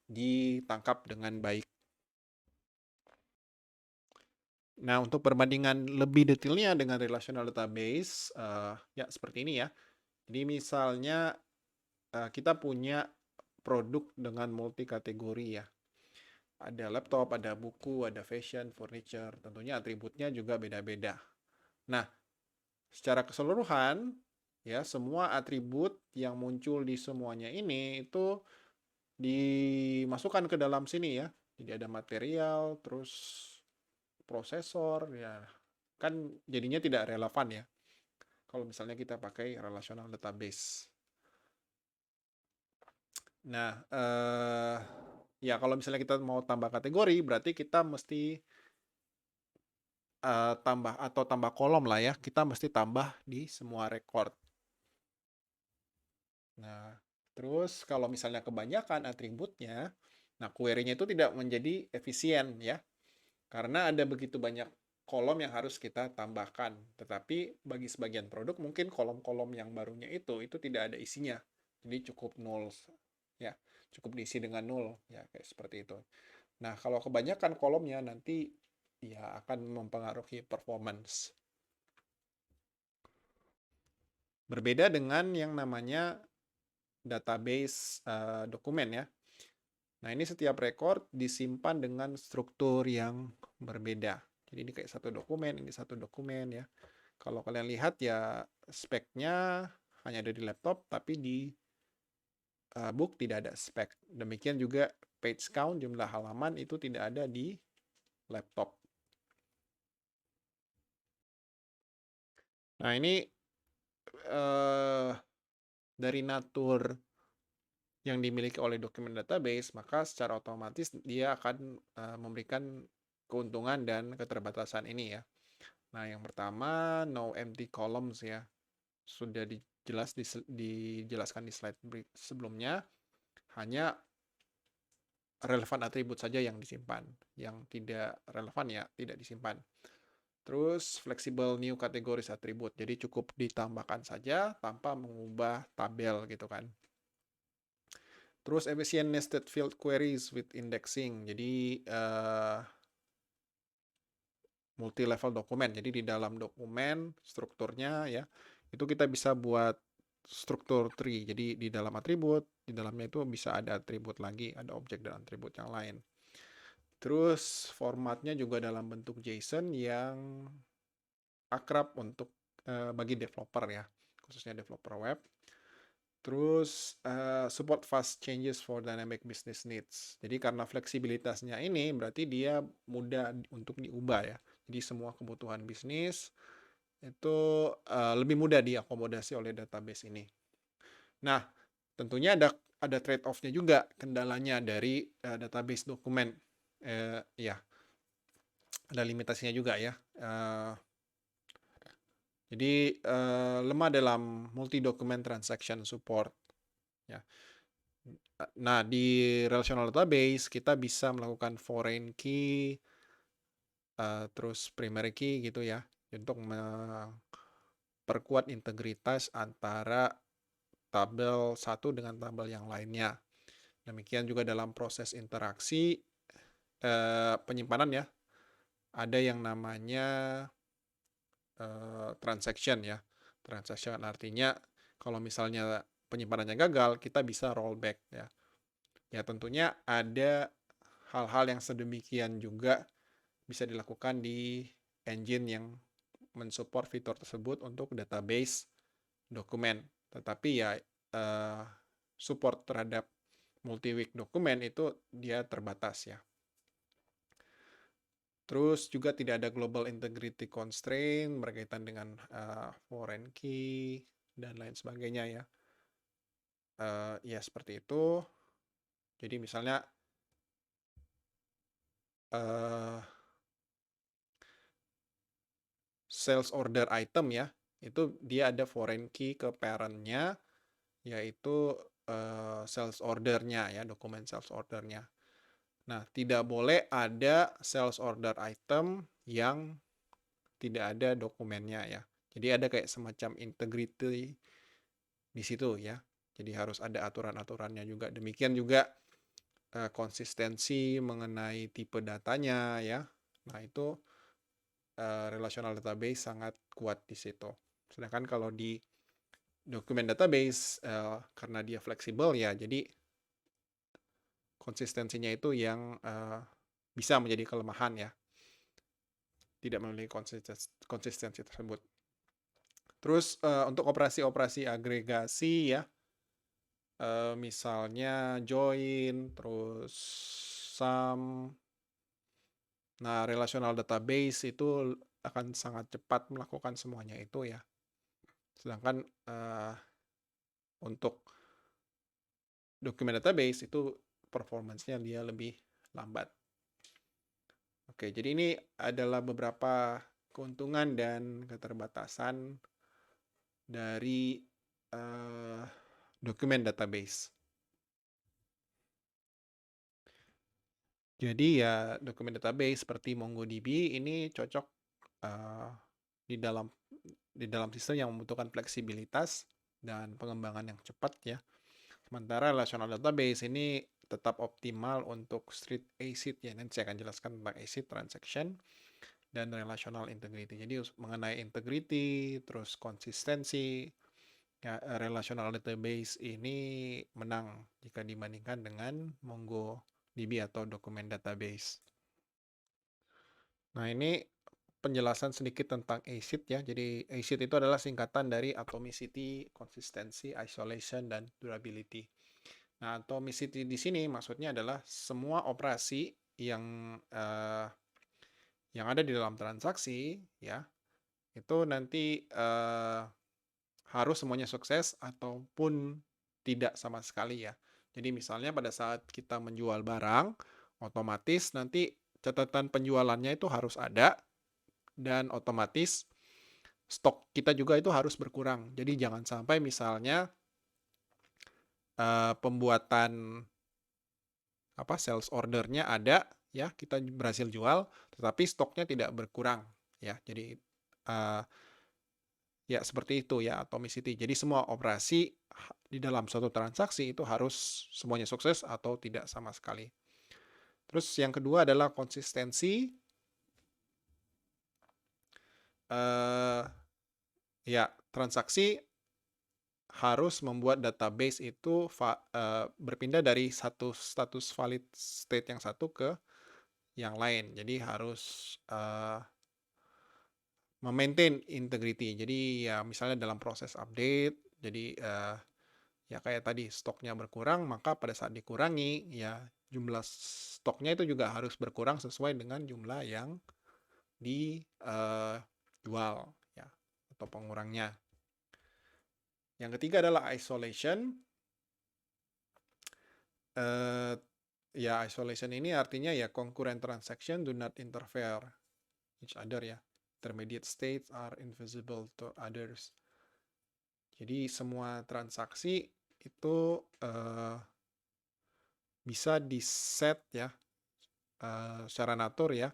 ditangkap dengan baik. Nah, untuk perbandingan lebih detailnya dengan relational database, ya seperti ini ya. Jadi misalnya kita punya produk dengan multi kategori ya. Ada laptop, ada buku, ada fashion, furniture. Tentunya atributnya juga beda-beda. Nah, secara keseluruhan, ya semua atribut yang muncul di semuanya ini itu dimasukkan ke dalam sini ya. Jadi ada material, terus prosesor, ya kan jadinya tidak relevan ya. Kalau misalnya kita pakai relational database. Nah, ya kalau misalnya kita mau tambah kategori, berarti kita mesti tambah kolom lah ya. Kita mesti tambah di semua record. Nah, terus kalau misalnya kebanyakan atributnya, nah query-nya itu tidak menjadi efisien ya. Karena ada begitu banyak kolom yang harus kita tambahkan. Tetapi bagi sebagian produk mungkin kolom-kolom yang barunya itu tidak ada isinya. Jadi cukup null ya, cukup diisi dengan nol ya kayak seperti itu. Nah, kalau kebanyakan kolomnya nanti ya akan mempengaruhi performance. Berbeda dengan yang namanya database dokumen ya. Nah, ini setiap record disimpan dengan struktur yang berbeda. Jadi ini kayak satu dokumen, ini satu dokumen ya. Kalau kalian lihat ya speknya hanya ada di laptop, tapi di book tidak ada spek. Demikian juga page count, jumlah halaman itu tidak ada di laptop. Nah, ini dari natur yang dimiliki oleh dokumen database, maka secara otomatis dia akan memberikan keuntungan dan keterbatasan ini ya. Nah, yang pertama, no empty columns ya. Sudah dijelaskan di slide sebelumnya, hanya relevan atribut saja yang disimpan. Yang tidak relevan ya tidak disimpan. Terus flexible new categories atribut. Jadi cukup ditambahkan saja tanpa mengubah tabel gitu kan. Terus efficient nested field queries with indexing. Jadi multi level dokumen. Jadi di dalam dokumen strukturnya ya itu kita bisa buat struktur tree. Jadi di dalam atribut, di dalamnya itu bisa ada atribut lagi, ada objek dan atribut yang lain. Terus formatnya juga dalam bentuk JSON yang akrab untuk bagi developer ya, khususnya developer web. Terus support fast changes for dynamic business needs. Jadi karena fleksibilitasnya ini berarti dia mudah untuk diubah ya. Jadi semua kebutuhan bisnis itu lebih mudah diakomodasi oleh database ini. Nah, tentunya ada trade off-nya juga kendalanya dari database dokumen. Ya, ada limitasinya juga ya. Jadi lemah dalam multi document transaction support. Ya. Nah, di relational database kita bisa melakukan foreign key, terus primary key gitu ya, untuk memperkuat integritas antara tabel satu dengan tabel yang lainnya. Demikian juga dalam proses interaksi penyimpanan ya, ada yang namanya transaction ya. Transaction artinya kalau misalnya penyimpanannya gagal, kita bisa rollback ya. Ya tentunya ada hal-hal yang sedemikian juga bisa dilakukan di engine yang mensupport fitur tersebut untuk database dokumen. Tetapi ya support terhadap multi-week dokumen itu dia terbatas ya. Terus juga tidak ada global integrity constraint berkaitan dengan foreign key dan lain sebagainya ya. Ya seperti itu. Jadi misalnya sales order item ya, itu dia ada foreign key ke parent-nya, yaitu sales order-nya ya, dokumen sales order-nya. Nah, tidak boleh ada sales order item yang tidak ada dokumennya ya. Jadi ada kayak semacam integrity di situ ya. Jadi harus ada aturan-aturannya juga. Demikian juga konsistensi mengenai tipe datanya ya. Nah, itu relational database sangat kuat di situ. Sedangkan kalau di dokumen database karena dia fleksibel ya, jadi konsistensinya itu yang bisa menjadi kelemahan ya, tidak memiliki konsistensi tersebut. Terus untuk operasi-operasi agregasi ya, misalnya join, terus sum. Nah, relational database itu akan sangat cepat melakukan semuanya itu ya. Sedangkan untuk dokumen database itu performance-nya dia lebih lambat. Oke, jadi ini adalah beberapa keuntungan dan keterbatasan dari dokumen database. Jadi ya dokumen database seperti MongoDB ini cocok di dalam sistem yang membutuhkan fleksibilitas dan pengembangan yang cepat ya. Sementara relational database ini tetap optimal untuk strict ACID ya. Nanti saya akan jelaskan tentang ACID transaction dan relational integrity. Jadi mengenai integrity, terus konsistensi, ya, relational database ini menang jika dibandingkan dengan MongoDB atau dokumen database. Nah, ini penjelasan sedikit tentang ACID ya. Jadi ACID itu adalah singkatan dari atomicity, consistency, isolation, dan durability. Nah, atomicity di sini maksudnya adalah semua operasi yang ada di dalam transaksi ya, itu nanti harus semuanya sukses ataupun tidak sama sekali ya. Jadi misalnya pada saat kita menjual barang, otomatis nanti catatan penjualannya itu harus ada dan otomatis stok kita juga itu harus berkurang. Jadi jangan sampai misalnya pembuatan sales ordernya ada ya, kita berhasil jual, tetapi stoknya tidak berkurang ya. Jadi ya seperti itu ya atomicity. Jadi semua operasi di dalam suatu transaksi itu harus semuanya sukses atau tidak sama sekali. Terus yang kedua adalah konsistensi. Ya, transaksi harus membuat database itu berpindah dari satu status valid state yang satu ke yang lain. Jadi harus memaintain integrity. Jadi ya misalnya dalam proses update, jadi ya kayak tadi stoknya berkurang, maka pada saat dikurangi ya jumlah stoknya itu juga harus berkurang sesuai dengan jumlah yang dijual ya atau pengurangnya. Yang ketiga adalah isolation. Ya isolation ini artinya ya concurrent transaction do not interfere each other ya. Intermediate states are invisible to others. Jadi semua transaksi itu bisa di-set ya secara natur ya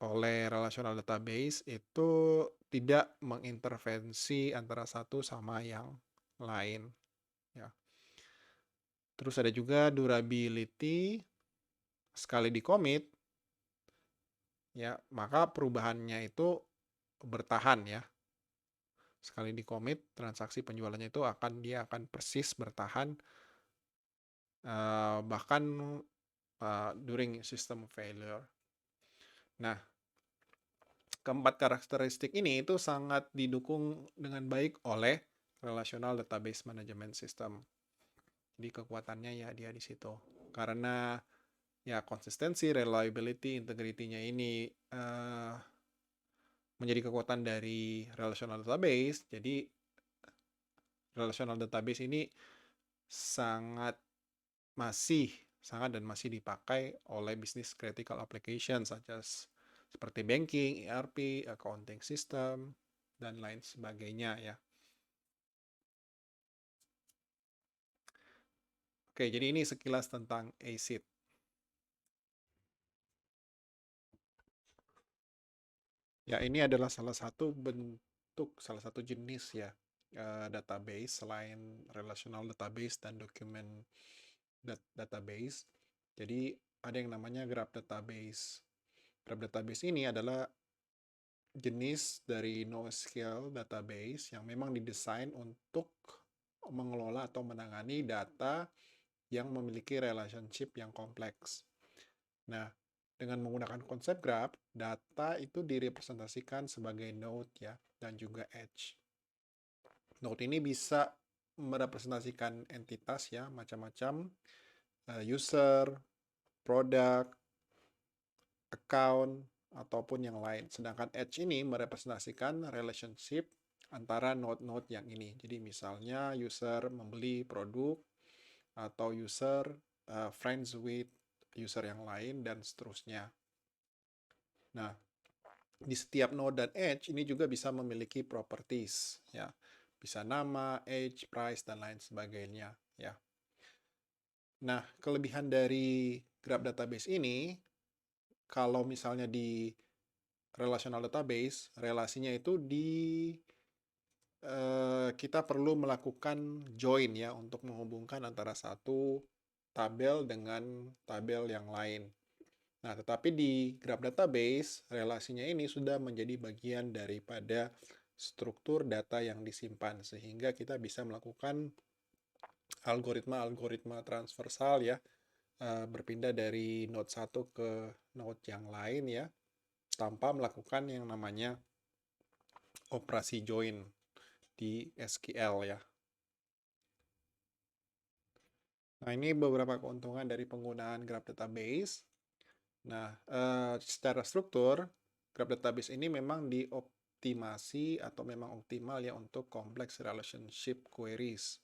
oleh relational database itu tidak mengintervensi antara satu sama yang lain ya. Terus ada juga durability, sekali di commit ya maka perubahannya itu bertahan ya. Sekali di commit transaksi penjualannya itu dia akan persis bertahan bahkan during system failure. Nah, keempat karakteristik ini itu sangat didukung dengan baik oleh relational database management system. Jadi kekuatannya ya dia di situ. Karena ya konsistensi, reliability, integrity-nya ini menjadi kekuatan dari relational database. Jadi relational database ini sangat dan masih dipakai oleh business critical applications such as seperti banking, ERP, accounting system, dan lain sebagainya ya. Oke, jadi ini sekilas tentang ACID. Ya, ini adalah salah satu jenis ya database selain relational database dan document database. Jadi ada yang namanya graph database. Graph database ini adalah jenis dari NoSQL database yang memang didesain untuk mengelola atau menangani data yang memiliki relationship yang kompleks. Nah, dengan menggunakan konsep graph, data itu direpresentasikan sebagai node ya, dan juga edge. Node ini bisa merepresentasikan entitas ya, macam-macam, user, produk, account, ataupun yang lain. Sedangkan edge ini merepresentasikan relationship antara node-node yang ini. Jadi misalnya user membeli produk, atau user friends with user yang lain, dan seterusnya. Nah, di setiap node dan edge ini juga bisa memiliki properties ya. Bisa nama, age, price, dan lain sebagainya ya. Nah, kelebihan dari graph database ini, kalau misalnya di relational database, relasinya itu kita perlu melakukan join ya untuk menghubungkan antara satu tabel dengan tabel yang lain. Nah, tetapi di graph database, relasinya ini sudah menjadi bagian daripada struktur data yang disimpan, sehingga kita bisa melakukan algoritma-algoritma transversal ya, berpindah dari node satu ke node yang lain ya, tanpa melakukan yang namanya operasi join di SQL ya. Nah, ini beberapa keuntungan dari penggunaan graph database. Nah, secara struktur, graph database ini memang dioptimasi atau memang optimal ya untuk complex relationship queries.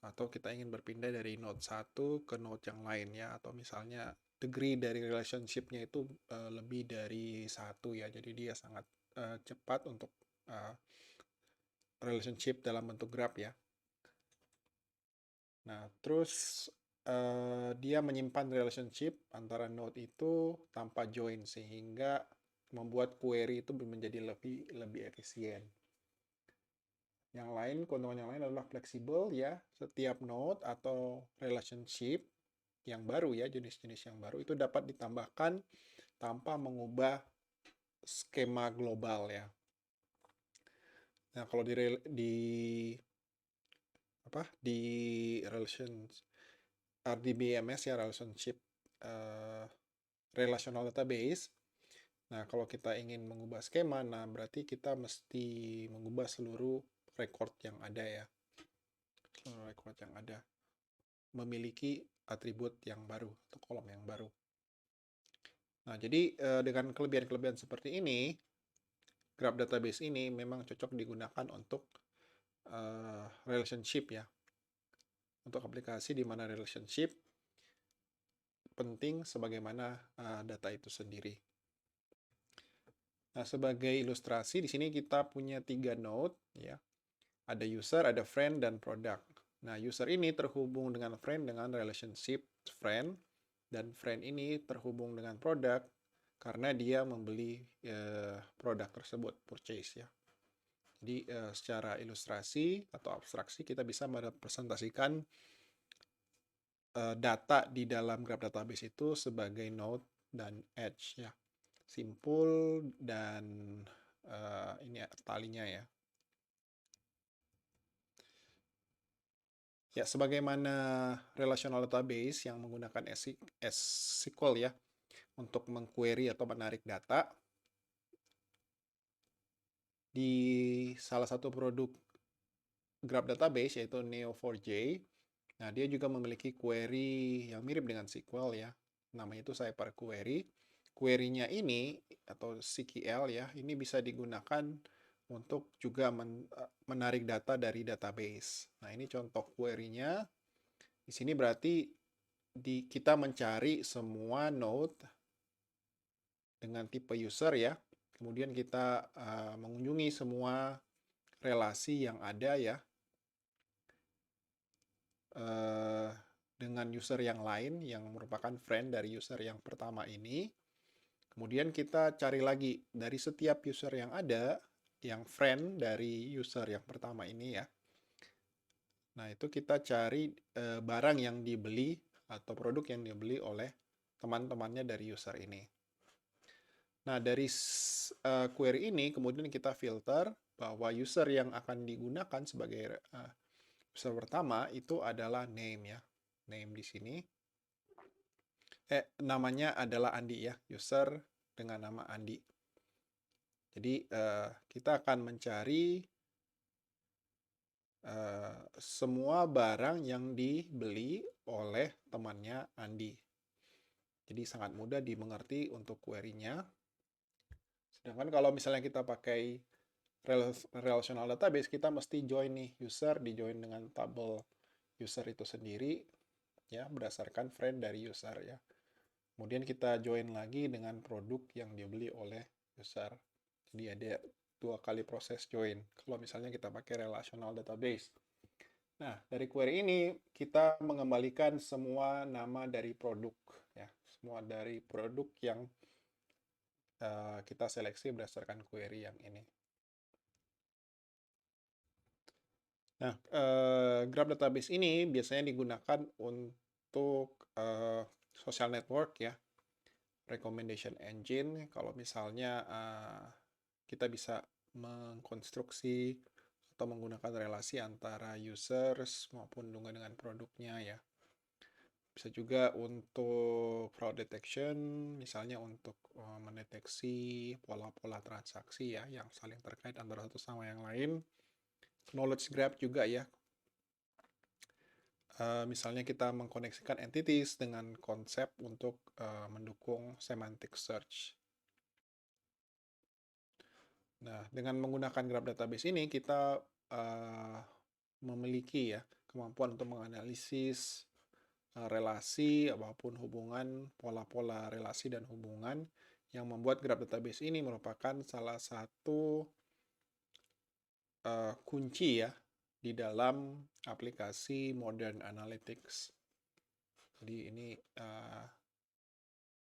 Atau kita ingin berpindah dari node satu ke node yang lain ya, atau misalnya degree dari relationship-nya itu lebih dari satu ya, jadi dia sangat cepat untuk relationship dalam bentuk graph ya. Nah, terus dia menyimpan relationship antara node itu tanpa join, sehingga membuat query itu menjadi lebih efisien. Yang lain, keuntungan yang lain adalah fleksibel ya. Setiap node atau relationship yang baru ya, jenis-jenis yang baru itu dapat ditambahkan tanpa mengubah skema global ya. Nah, kalau di RDBMS ya, relationship relational database. Nah, kalau kita ingin mengubah skema, nah berarti kita mesti mengubah seluruh record yang ada ya. Seluruh record yang ada memiliki atribut yang baru atau kolom yang baru. Nah, jadi dengan kelebihan-kelebihan seperti ini, graph database ini memang cocok digunakan untuk relationship ya. Untuk aplikasi di mana relationship penting sebagaimana data itu sendiri. Nah, sebagai ilustrasi di sini kita punya 3 node ya. Ada user, ada friend, dan product. Nah, user ini terhubung dengan friend dengan relationship friend, dan friend ini terhubung dengan product karena dia membeli produk tersebut, purchase ya. Jadi secara ilustrasi atau abstraksi kita bisa merepresentasikan data di dalam graph database itu sebagai node dan edge ya. Simpul dan ini talinya ya. Ya, sebagaimana relational database yang menggunakan SQL ya untuk mengquery atau menarik data, di salah satu produk graph database yaitu Neo4j, nah dia juga memiliki query yang mirip dengan SQL ya, namanya itu Cyper Query. Query-nya ini atau CQL ya, ini bisa digunakan untuk juga menarik data dari database. Nah, ini contoh query-nya. Di sini berarti kita mencari semua node dengan tipe user ya. Kemudian kita mengunjungi semua relasi yang ada ya dengan user yang lain yang merupakan friend dari user yang pertama ini. Kemudian kita cari lagi dari setiap user yang ada, yang friend dari user yang pertama ini ya. Nah, itu kita cari barang yang dibeli atau produk yang dibeli oleh teman-temannya dari user ini. Nah, dari query ini kemudian kita filter bahwa user yang akan digunakan sebagai user pertama itu adalah name ya. name di sini. Namanya adalah Andi ya, user dengan nama Andi. Jadi kita akan mencari semua barang yang dibeli oleh temannya Andi. Jadi sangat mudah dimengerti untuk query-nya. Sedangkan kalau misalnya kita pakai relational database, kita mesti join nih user, di-join dengan tabel user itu sendiri, ya, berdasarkan friend dari user ya. Kemudian kita join lagi dengan produk yang dibeli oleh user. Jadi ada 2 kali proses join kalau misalnya kita pakai relational database. Nah, dari query ini kita mengembalikan semua nama dari produk ya, semua dari produk yang kita seleksi berdasarkan query yang ini. Nah, graph database ini biasanya digunakan untuk social network ya, recommendation engine. Kalau misalnya kita bisa mengkonstruksi atau menggunakan relasi antara users maupun dengan produknya ya. Bisa juga untuk fraud detection, misalnya untuk mendeteksi pola-pola transaksi ya yang saling terkait antara satu sama yang lain. Knowledge graph juga ya. Misalnya kita mengkoneksikan entities dengan konsep untuk mendukung semantic search. Nah, dengan menggunakan graph database ini kita memiliki ya kemampuan untuk menganalisis relasi apapun hubungan, pola-pola relasi dan hubungan yang membuat graph database ini merupakan salah satu kunci ya di dalam aplikasi modern analytics. Jadi ini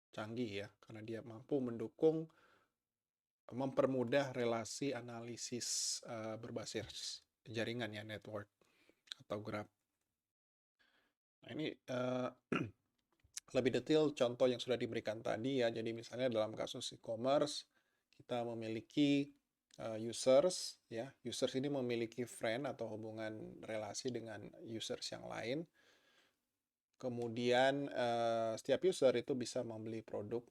canggih ya karena dia mampu mendukung mempermudah relasi analisis berbasis jaringan ya, network atau graph. Nah, ini lebih detail contoh yang sudah diberikan tadi ya. Jadi misalnya dalam kasus e-commerce kita memiliki users ya. Users ini memiliki friend atau hubungan relasi dengan users yang lain. Kemudian setiap user itu bisa membeli produk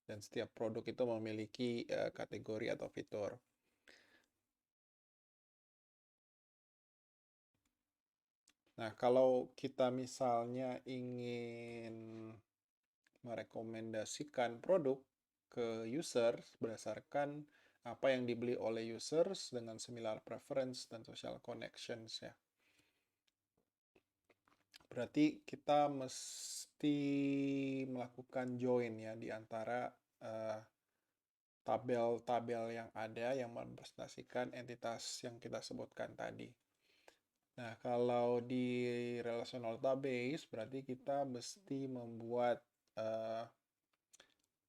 dan setiap produk itu memiliki kategori atau fitur. Nah, kalau kita misalnya ingin merekomendasikan produk ke user berdasarkan apa yang dibeli oleh users dengan similar preference dan social connections ya. Berarti kita mesti melakukan join ya di antara tabel-tabel yang ada yang merepresentasikan entitas yang kita sebutkan tadi. Nah, kalau di relational database berarti kita mesti membuat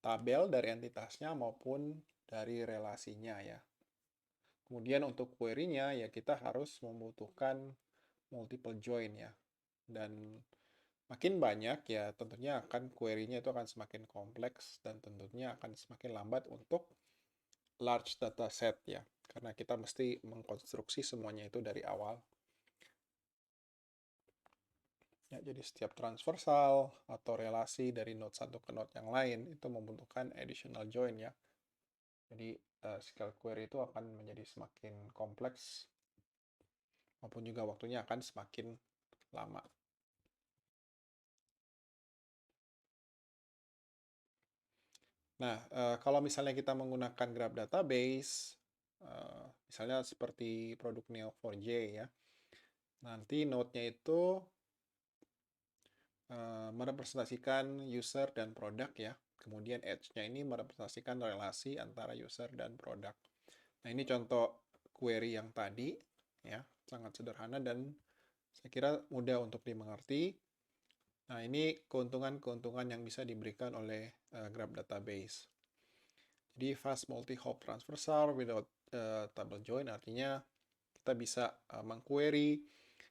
tabel dari entitasnya maupun dari relasinya ya. Kemudian untuk query-nya ya kita harus membutuhkan multiple join ya. Dan makin banyak ya tentunya akan query-nya itu akan semakin kompleks dan tentunya akan semakin lambat untuk large data set ya. Karena kita mesti mengkonstruksi semuanya itu dari awal. Ya, jadi setiap transversal atau relasi dari node satu ke node yang lain itu membutuhkan additional join ya. Jadi SQL query itu akan menjadi semakin kompleks maupun juga waktunya akan semakin lama. Nah, kalau misalnya kita menggunakan graph database, misalnya seperti produk Neo4j ya, nanti node-nya itu merepresentasikan user dan produk ya. Kemudian edge-nya ini merepresentasikan relasi antara user dan produk. Nah, ini contoh query yang tadi ya, sangat sederhana dan saya kira mudah untuk dimengerti. Nah, ini keuntungan-keuntungan yang bisa diberikan oleh graph database. Jadi fast multi-hop transversal without table join artinya kita bisa mengquery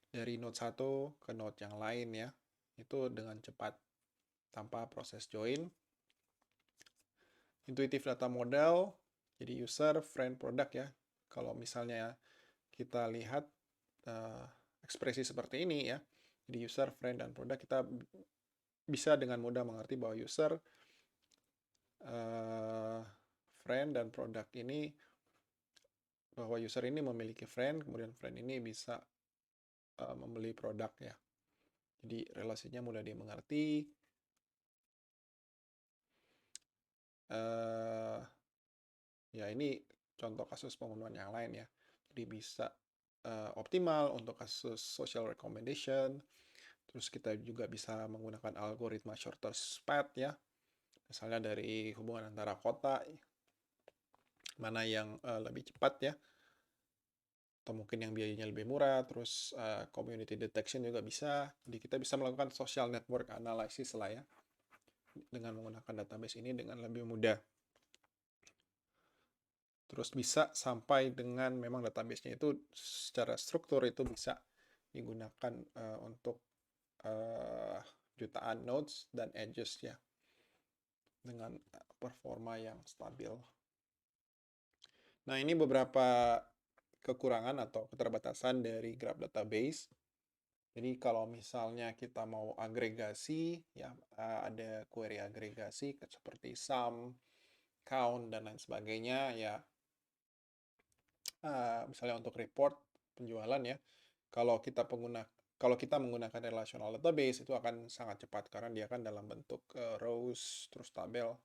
dari node satu ke node yang lain ya. Itu dengan cepat tanpa proses join. Intuitive data model, jadi user, friend, product ya. Kalau misalnya kita lihat ekspresi seperti ini ya, Jadi user, friend, dan produk kita bisa dengan mudah mengerti bahwa user, friend, dan produk ini, bahwa user ini memiliki friend, kemudian friend ini bisa membeli produk ya. Jadi relasinya mudah dimengerti. Ya ini contoh kasus pembunuhan yang lain ya. Jadi bisa optimal untuk kasus social recommendation. Terus kita juga bisa menggunakan algoritma shortest path ya. Misalnya dari hubungan antara kota, mana yang lebih cepat ya. Atau mungkin yang biayanya lebih murah. Terus community detection juga bisa. Jadi kita bisa melakukan social network analysis lah ya. Dengan menggunakan database ini dengan lebih mudah. Terus bisa sampai dengan memang database-nya itu secara struktur itu bisa digunakan untuk jutaan nodes dan edges ya, dengan performa yang stabil. Nah, ini beberapa kekurangan atau keterbatasan dari graph database. Jadi kalau misalnya kita mau agregasi, ya ada query agregasi seperti sum, count, dan lain sebagainya ya. Misalnya untuk report penjualan ya, kalau kita menggunakan relational database itu akan sangat cepat karena dia kan dalam bentuk rows terus tabel.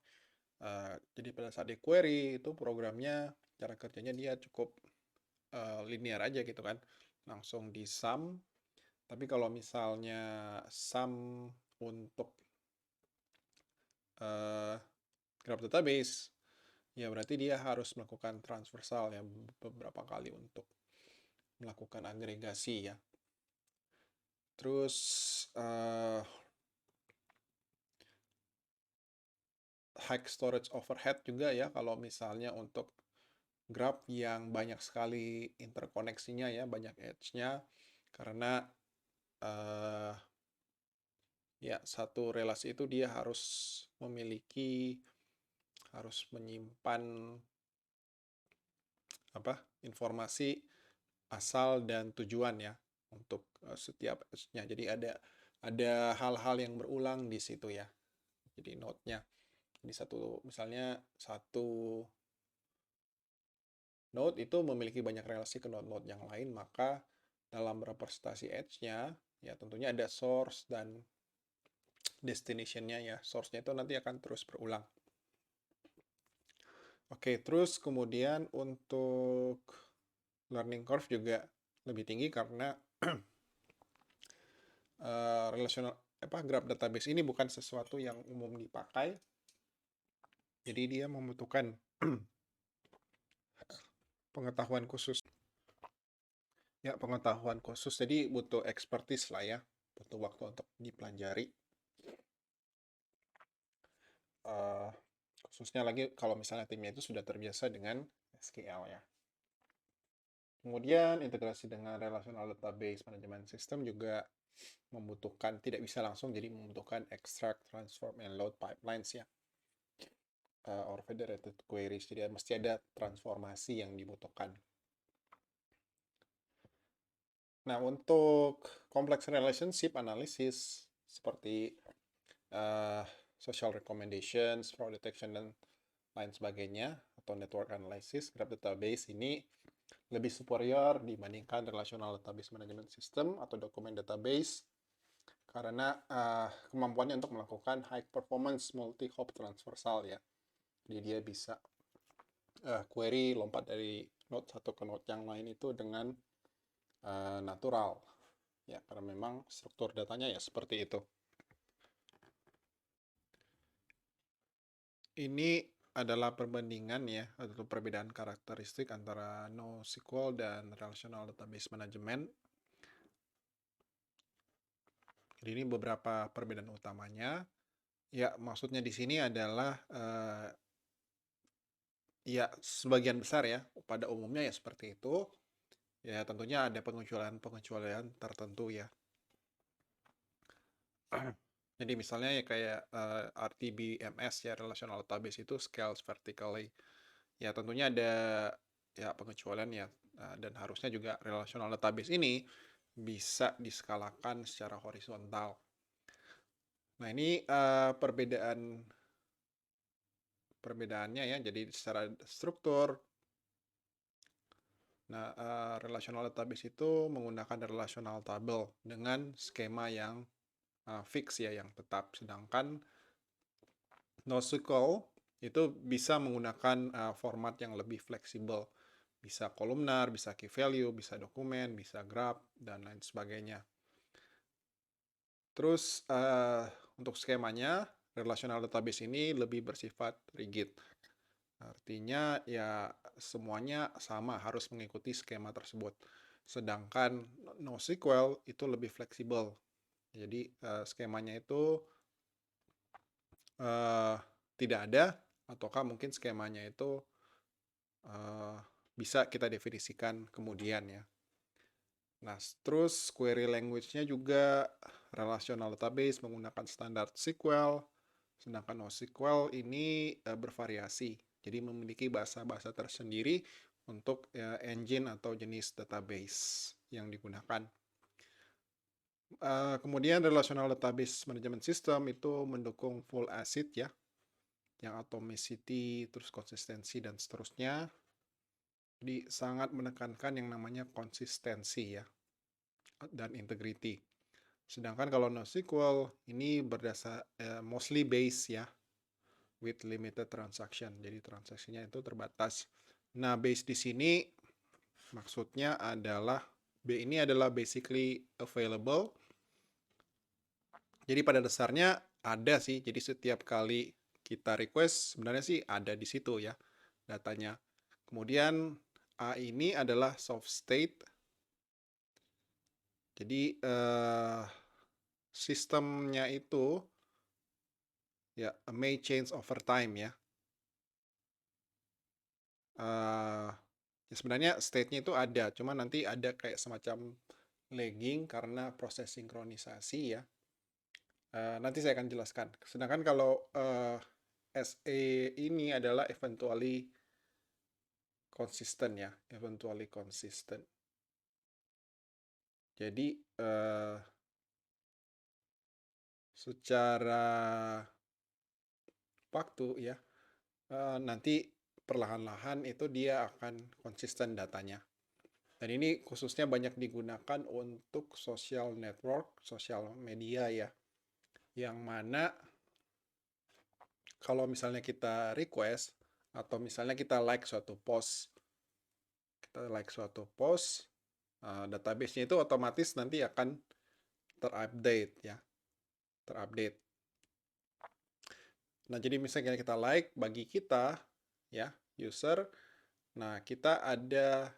Jadi pada saat di query itu programnya cara kerjanya dia cukup linear aja gitu kan, langsung di sum. Tapi kalau misalnya sum untuk graph database, ya berarti dia harus melakukan transversal ya beberapa kali untuk melakukan agregasi ya. Terus high storage overhead juga ya kalau misalnya untuk graph yang banyak sekali interkoneksinya ya, banyak edge-nya, karena ya satu relasi itu dia harus menyimpan informasi asal dan tujuan ya untuk setiap edge-nya. Jadi ada hal-hal yang berulang di situ ya. Jadi node-nya. Jadi misalnya satu node itu memiliki banyak relasi ke node-node yang lain, maka dalam representasi edge-nya ya tentunya ada source dan destination-nya ya. Source-nya itu nanti akan terus berulang. Oke, terus kemudian untuk learning curve juga lebih tinggi karena graph database ini bukan sesuatu yang umum dipakai. Jadi dia membutuhkan pengetahuan khusus. Ya, pengetahuan khusus. Jadi butuh expertise lah ya. Butuh waktu untuk dipelajari. Khususnya lagi kalau misalnya timnya itu sudah terbiasa dengan SQL ya. Kemudian integrasi dengan relational database management system juga tidak bisa langsung, jadi membutuhkan extract, transform, and load pipelines ya. Or federated queries, jadi mesti ada transformasi yang dibutuhkan. Nah, untuk complex relationship analysis seperti social recommendations, fraud detection, dan lain sebagainya, atau network analysis, graph database ini lebih superior dibandingkan relational database management system atau document database karena kemampuannya untuk melakukan high performance multi-hop transversal ya. Jadi dia bisa query lompat dari node satu ke node yang lain itu dengan natural ya, karena memang struktur datanya ya seperti itu. Ini adalah perbandingan ya, atau perbedaan karakteristik antara NoSQL dan Relational Database Management. Jadi ini beberapa perbedaan utamanya. Ya, maksudnya di sini adalah ya sebagian besar ya, pada umumnya ya seperti itu. Ya tentunya ada pengecualian tertentu ya. Jadi misalnya ya kayak RDBMS ya, Relational Database itu scales vertically. Ya tentunya ada ya pengecualian ya, dan harusnya juga Relational Database ini bisa diskalakan secara horizontal. Nah, ini perbedaannya ya. Jadi secara struktur, nah, relational database itu menggunakan relational table dengan skema yang fix ya, yang tetap. Sedangkan NoSQL itu bisa menggunakan format yang lebih fleksibel. Bisa kolumnar, bisa key value, bisa dokumen, bisa graph, dan lain sebagainya. Terus untuk skemanya, relational database ini lebih bersifat rigid. Artinya ya semuanya sama, harus mengikuti skema tersebut. Sedangkan NoSQL itu lebih fleksibel. Jadi skemanya itu tidak ada, ataukah mungkin skemanya itu bisa kita definisikan kemudian ya. Nah, terus query language-nya juga relational database menggunakan standar SQL, sedangkan NoSQL ini bervariasi. Jadi memiliki bahasa-bahasa tersendiri untuk engine atau jenis database yang digunakan. Kemudian relational database management system itu mendukung full ACID ya, yang atomicity, terus konsistensi, dan seterusnya. Jadi sangat menekankan yang namanya konsistensi ya, dan integrity. Sedangkan kalau NoSQL ini berdasar mostly base ya, with limited transaction. Jadi transaksinya itu terbatas. Nah, base di sini maksudnya adalah B ini adalah basically available. Jadi pada dasarnya ada sih. Jadi setiap kali kita request sebenarnya sih ada di situ ya datanya. Kemudian A ini adalah soft state. Jadi sistemnya itu ya may change over time ya. Ya sebenarnya state-nya itu ada, cuma nanti ada kayak semacam lagging karena proses sinkronisasi ya. Nanti saya akan jelaskan. Sedangkan kalau SE ini adalah eventually konsisten ya, eventually konsisten. Jadi secara waktu ya, nanti perlahan-lahan itu dia akan konsisten datanya. Dan ini khususnya banyak digunakan untuk social network, sosial media ya, yang mana kalau misalnya kita request atau misalnya kita like suatu post, database-nya itu otomatis nanti akan terupdate ya, terupdate. Nah, jadi misalnya kita like, bagi kita ya, user, nah kita ada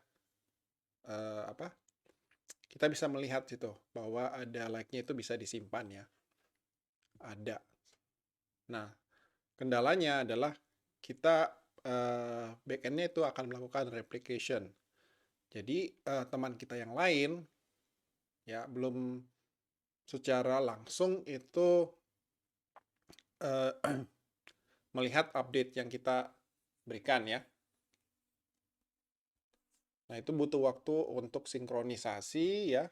apa? Kita bisa melihat situ bahwa ada like-nya itu bisa disimpan ya. Ada. Nah, kendalanya adalah kita backend-nya itu akan melakukan replication. Jadi teman kita yang lain ya belum secara langsung itu melihat update yang kita berikan ya. Nah, itu butuh waktu untuk sinkronisasi ya.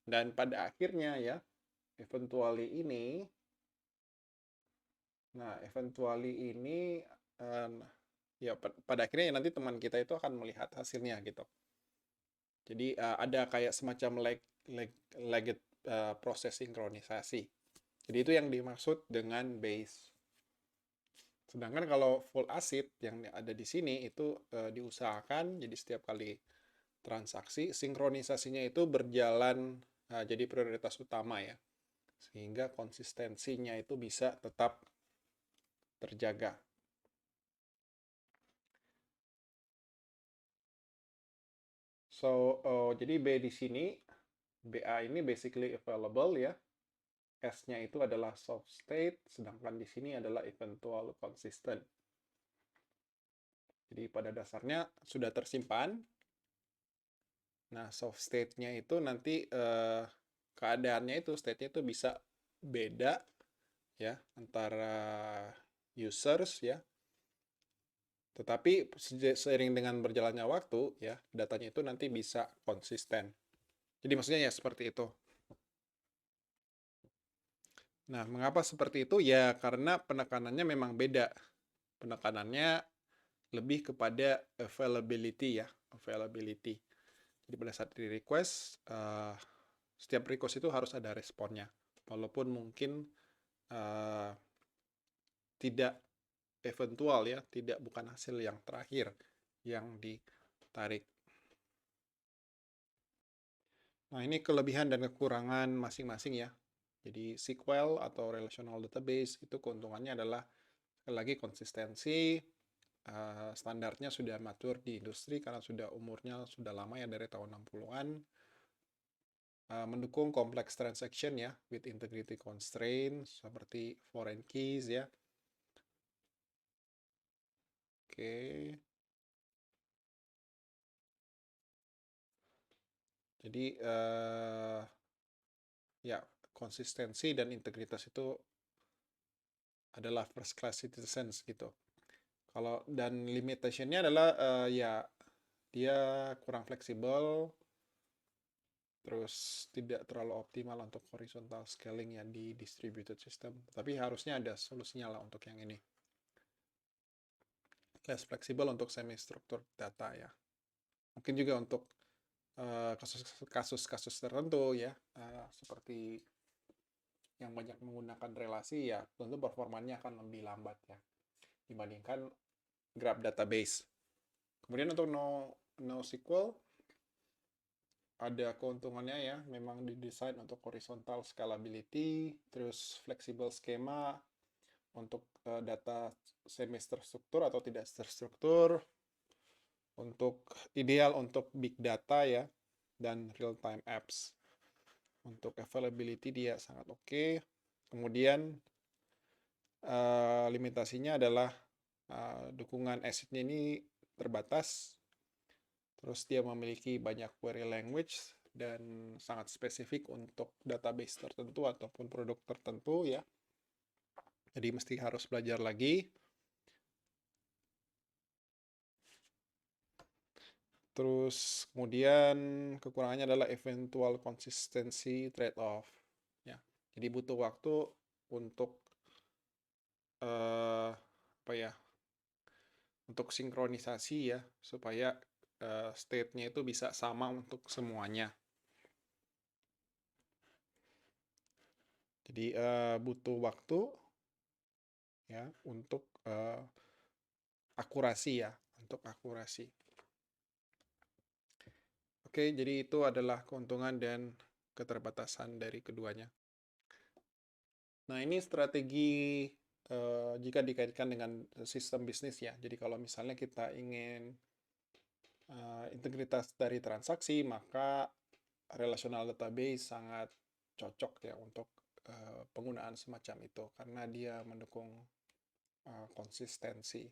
Dan pada akhirnya ya, eventually ini ya pada akhirnya nanti teman kita itu akan melihat hasilnya gitu. Jadi ada kayak semacam lagged proses sinkronisasi. Jadi itu yang dimaksud dengan base. Sedangkan kalau full ACID yang ada di sini itu diusahakan jadi setiap kali transaksi sinkronisasinya itu berjalan jadi prioritas utama ya. Sehingga konsistensinya itu bisa tetap terjaga. So, jadi B di sini, BA ini basically available ya. S-nya itu adalah soft state, sedangkan di sini adalah eventual consistent. Jadi pada dasarnya sudah tersimpan. Nah, soft state-nya itu nanti keadaannya itu, state-nya itu bisa beda ya antara users ya. Tetapi seiring dengan berjalannya waktu ya, datanya itu nanti bisa konsisten. Jadi maksudnya ya seperti itu. Nah, mengapa seperti itu? Ya karena penekanannya memang beda. Penekanannya lebih kepada availability ya, availability. Jadi pada saat di request, setiap request itu harus ada responnya. Walaupun mungkin uh, tidak eventual ya, tidak bukan hasil yang terakhir yang ditarik. Nah, ini kelebihan dan kekurangan masing-masing ya. Jadi SQL atau relational database itu keuntungannya adalah sekali lagi konsistensi, standarnya sudah matur di industri karena sudah umurnya sudah lama ya dari tahun 60-an. Mendukung complex transaction ya with integrity constraints seperti foreign keys ya. Oke. Jadi ya konsistensi dan integritas itu adalah first class citizens gitu. Kalau dan limitationnya adalah ya dia kurang fleksibel, terus tidak terlalu optimal untuk horizontal scaling ya di distributed system. Tapi harusnya ada solusinya lah untuk yang ini. Less fleksibel untuk semi-structured data ya. Mungkin juga untuk kasus-kasus tertentu ya, seperti yang banyak menggunakan relasi ya, tentu performanya akan lebih lambat ya dibandingkan graph database. Kemudian untuk NoSQL ada keuntungannya ya, memang didesain untuk horizontal scalability, terus flexible schema untuk data semi terstruktur atau tidak terstruktur, untuk ideal untuk big data ya, dan real time apps. Untuk availability dia sangat oke. Kemudian limitasinya adalah dukungan ACID-nya ini terbatas. Terus dia memiliki banyak query language dan sangat spesifik untuk database tertentu ataupun produk tertentu ya. Jadi mesti harus belajar lagi. Terus kemudian kekurangannya adalah eventual consistency trade-off. Ya, jadi butuh waktu untuk apa ya? Untuk sinkronisasi ya, supaya state-nya itu bisa sama untuk semuanya. Jadi butuh waktu ya untuk akurasi ya, untuk akurasi. Oke, jadi itu adalah keuntungan dan keterbatasan dari keduanya. Nah, ini strategi jika dikaitkan dengan sistem bisnis ya. Jadi kalau misalnya kita ingin integritas dari transaksi, maka relational database sangat cocok ya untuk penggunaan semacam itu karena dia mendukung konsistensi.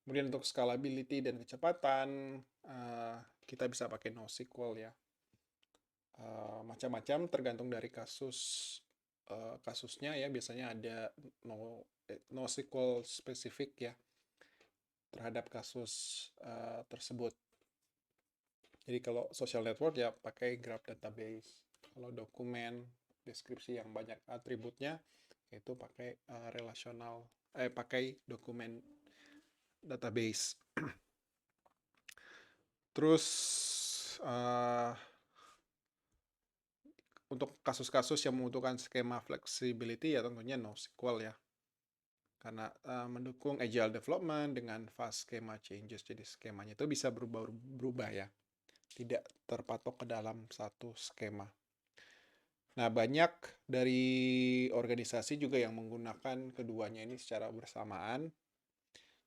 Kemudian untuk scalability dan kecepatan, kita bisa pakai NoSQL ya. Macam-macam tergantung dari kasusnya ya. Biasanya ada NoSQL spesifik ya terhadap kasus tersebut. Jadi kalau social network ya pakai graph database. Kalau dokumen, deskripsi yang banyak atributnya itu pakai relational, pakai dokumen database. Terus untuk kasus-kasus yang membutuhkan skema flexibility ya tentunya NoSQL ya. Karena mendukung agile development dengan fast schema changes. Jadi skemanya itu bisa berubah ya. Tidak terpatok ke dalam satu skema. Nah, banyak dari organisasi juga yang menggunakan keduanya ini secara bersamaan.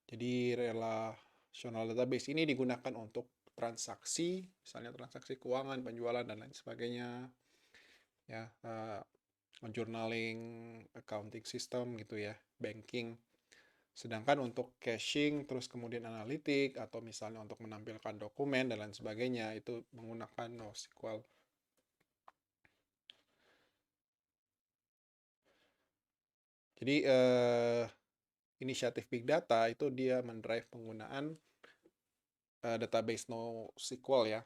Jadi relational database ini digunakan untuk transaksi, misalnya transaksi keuangan, penjualan, dan lain sebagainya. Ya, journaling, accounting system gitu ya, banking. Sedangkan untuk caching, terus kemudian analitik, atau misalnya untuk menampilkan dokumen dan lain sebagainya, itu menggunakan NoSQL. Jadi inisiatif Big Data itu dia mendrive penggunaan database NoSQL ya,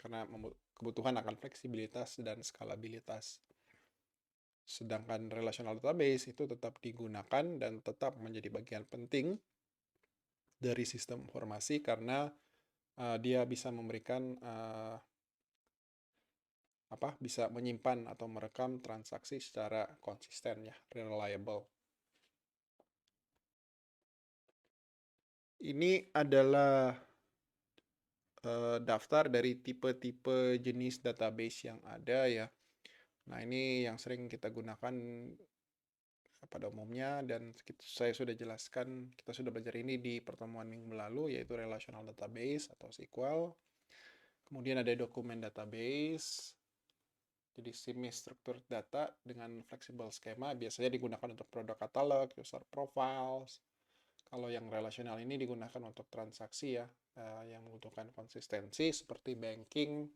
karena kebutuhan akan fleksibilitas dan skalabilitas. Sedangkan relational database itu tetap digunakan dan tetap menjadi bagian penting dari sistem informasi karena dia bisa memberikan bisa menyimpan atau merekam transaksi secara konsisten ya, reliable. Ini adalah daftar dari tipe-tipe jenis database yang ada ya. Nah, ini yang sering kita gunakan pada umumnya dan saya sudah jelaskan, kita sudah belajar ini di pertemuan minggu lalu, yaitu relational database atau SQL. Kemudian ada dokumen database, jadi semi-structured data dengan flexible schema, biasanya digunakan untuk product catalog, user profiles. Kalau yang relational ini digunakan untuk transaksi ya, yang membutuhkan konsistensi seperti banking,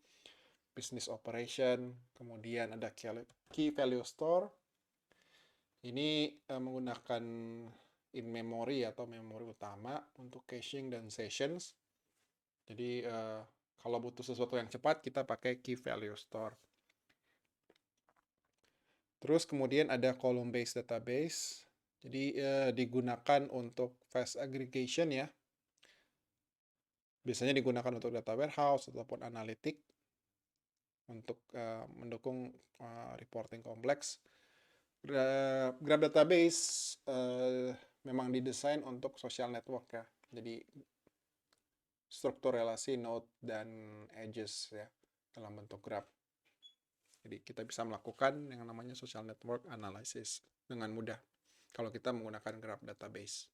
business operation, kemudian ada key value store. Ini menggunakan in-memory atau memori utama untuk caching dan sessions. Jadi kalau butuh sesuatu yang cepat, kita pakai key value store. Terus kemudian ada column-based database. Jadi digunakan untuk fast aggregation ya. Biasanya digunakan untuk data warehouse ataupun analitik untuk mendukung reporting kompleks. Graph database memang didesain untuk social network ya. Jadi struktur relasi node dan edges ya dalam bentuk graph. Jadi kita bisa melakukan yang namanya social network analysis dengan mudah kalau kita menggunakan graph database.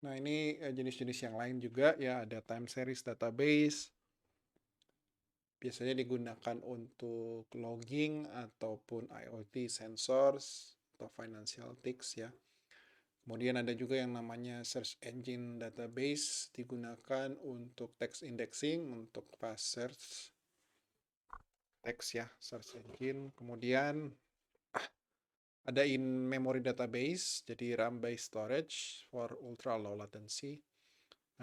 Nah, ini jenis-jenis yang lain juga ya, ada time series database. Biasanya digunakan untuk logging ataupun IoT sensors atau financial ticks ya. Kemudian ada juga yang namanya search engine database, digunakan untuk text indexing, untuk fast search text ya, search engine. Kemudian ada in-memory database, jadi RAM-based storage for ultra low latency.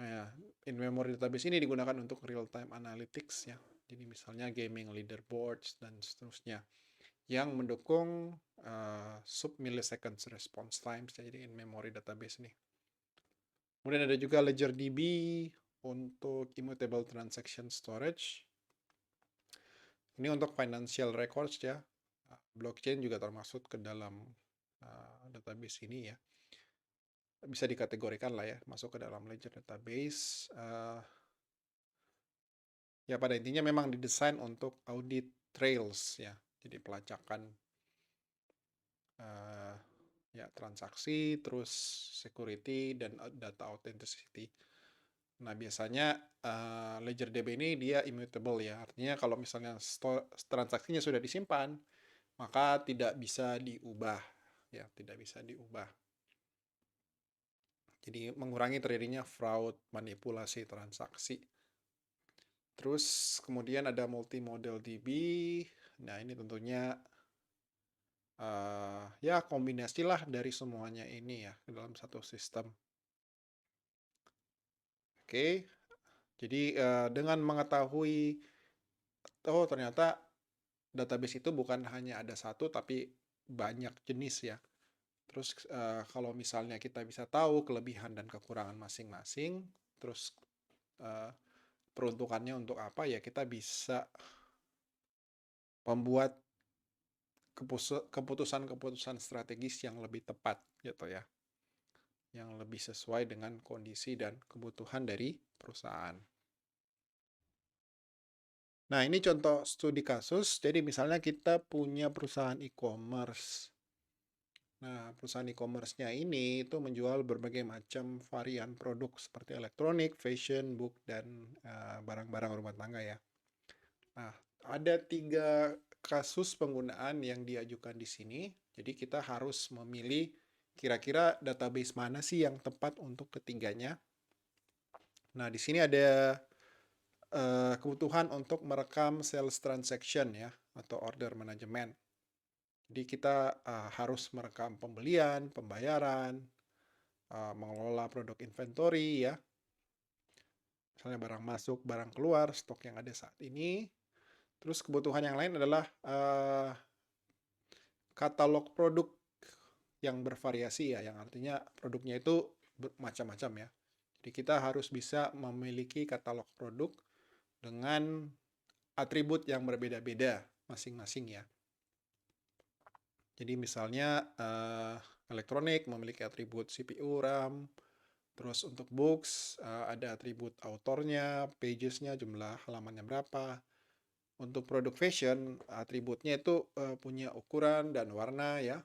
Nah, in-memory database ini digunakan untuk real-time analytics ya. Jadi misalnya gaming leaderboards dan seterusnya yang mendukung sub-milliseconds response times, jadi in-memory database ini. Kemudian ada juga LedgerDB untuk immutable transaction storage. Ini untuk financial records ya. Blockchain juga termasuk ke dalam database ini ya. Bisa dikategorikan lah ya, masuk ke dalam ledger database. Ya pada intinya memang didesain untuk audit trails ya. Jadi pelacakan ya transaksi, terus security dan data authenticity. Nah, biasanya LedgerDB ini dia immutable ya. Artinya kalau misalnya transaksinya sudah disimpan, maka tidak bisa diubah. Ya, tidak bisa diubah. Jadi mengurangi terjadinya fraud, manipulasi transaksi. Terus kemudian ada multimodal DB. Nah, ini tentunya ya kombinasilah dari semuanya ini ya dalam satu sistem. Oke. Jadi dengan mengetahui ternyata database itu bukan hanya ada satu tapi banyak jenis ya. Terus kalau misalnya kita bisa tahu kelebihan dan kekurangan masing-masing, terus peruntukannya untuk apa ya, kita bisa membuat keputusan-keputusan strategis yang lebih tepat gitu ya, yang lebih sesuai dengan kondisi dan kebutuhan dari perusahaan. Nah, ini contoh studi kasus. Jadi misalnya kita punya perusahaan e-commerce. Nah, perusahaan e-commerce-nya ini itu menjual berbagai macam varian produk seperti elektronik, fashion, book, dan barang-barang rumah tangga ya. Nah, ada 3 kasus penggunaan yang diajukan di sini. Jadi kita harus memilih kira-kira database mana sih yang tepat untuk ketiganya. Nah, di sini ada kebutuhan untuk merekam sales transaction ya, atau order management. Jadi kita harus merekam pembelian, pembayaran, mengelola produk inventory ya, misalnya barang masuk, barang keluar, stok yang ada saat ini. Terus kebutuhan yang lain adalah katalog produk yang bervariasi ya, yang artinya produknya itu macam-macam ya. Jadi kita harus bisa memiliki katalog produk dengan atribut yang berbeda-beda masing-masing ya. Jadi misalnya elektronik memiliki atribut CPU, RAM, terus untuk books ada atribut autornya, pagesnya, jumlah halamannya berapa. Untuk produk fashion, atributnya itu punya ukuran dan warna ya.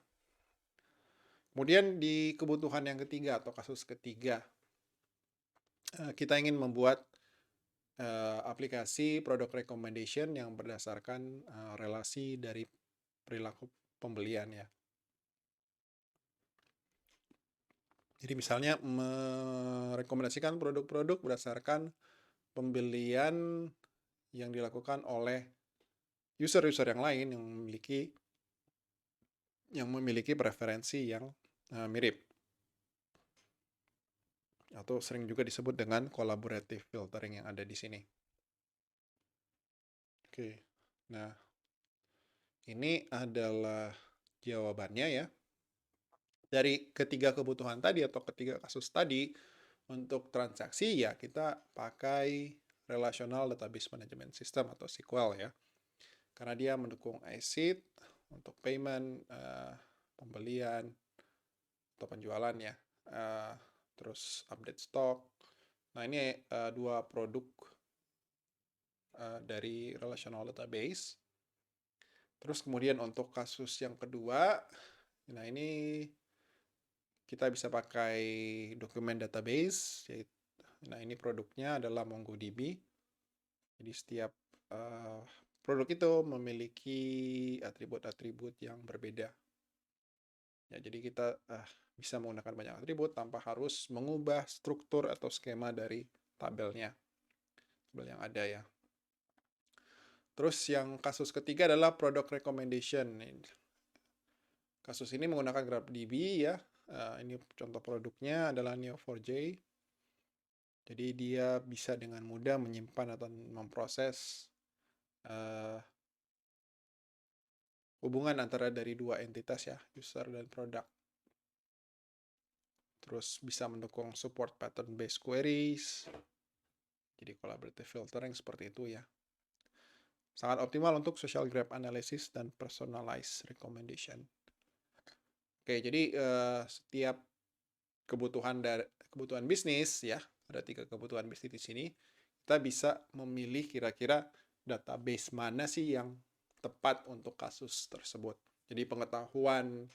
Kemudian di kebutuhan yang ketiga atau kasus ketiga, kita ingin membuat aplikasi product recommendation yang berdasarkan relasi dari perilaku pembelian ya. Jadi misalnya merekomendasikan produk-produk berdasarkan pembelian yang dilakukan oleh user-user yang lain yang memiliki preferensi yang mirip. Atau sering juga disebut dengan collaborative filtering yang ada di sini. Oke. Nah, ini adalah jawabannya ya. Dari ketiga kebutuhan tadi atau ketiga kasus tadi, untuk transaksi ya kita pakai Relational Database Management System atau SQL ya. Karena dia mendukung ICID untuk payment, pembelian, atau penjualan ya. Terus update stok. Nah ini dua produk dari Relational Database. Terus kemudian untuk kasus yang kedua, nah ini kita bisa pakai dokumen database. Nah ini produknya adalah MongoDB. Jadi setiap produk itu memiliki atribut-atribut yang berbeda. Ya, jadi kita bisa menggunakan banyak atribut tanpa harus mengubah struktur atau skema dari tabel yang ada ya. Terus yang kasus ketiga adalah product recommendation. Kasus ini menggunakan GraphDB ya. Ini contoh produknya adalah Neo4j. Jadi dia bisa dengan mudah menyimpan atau memproses hubungan antara dari dua entitas ya, user dan produk. Terus bisa mendukung support pattern-based queries. Jadi collaborative filtering seperti itu ya. Sangat optimal untuk social graph analysis dan personalized recommendation. Oke, jadi setiap kebutuhan bisnis ya, ada 3 kebutuhan bisnis di sini. Kita bisa memilih kira-kira database mana sih yang tepat untuk kasus tersebut. Jadi pengetahuan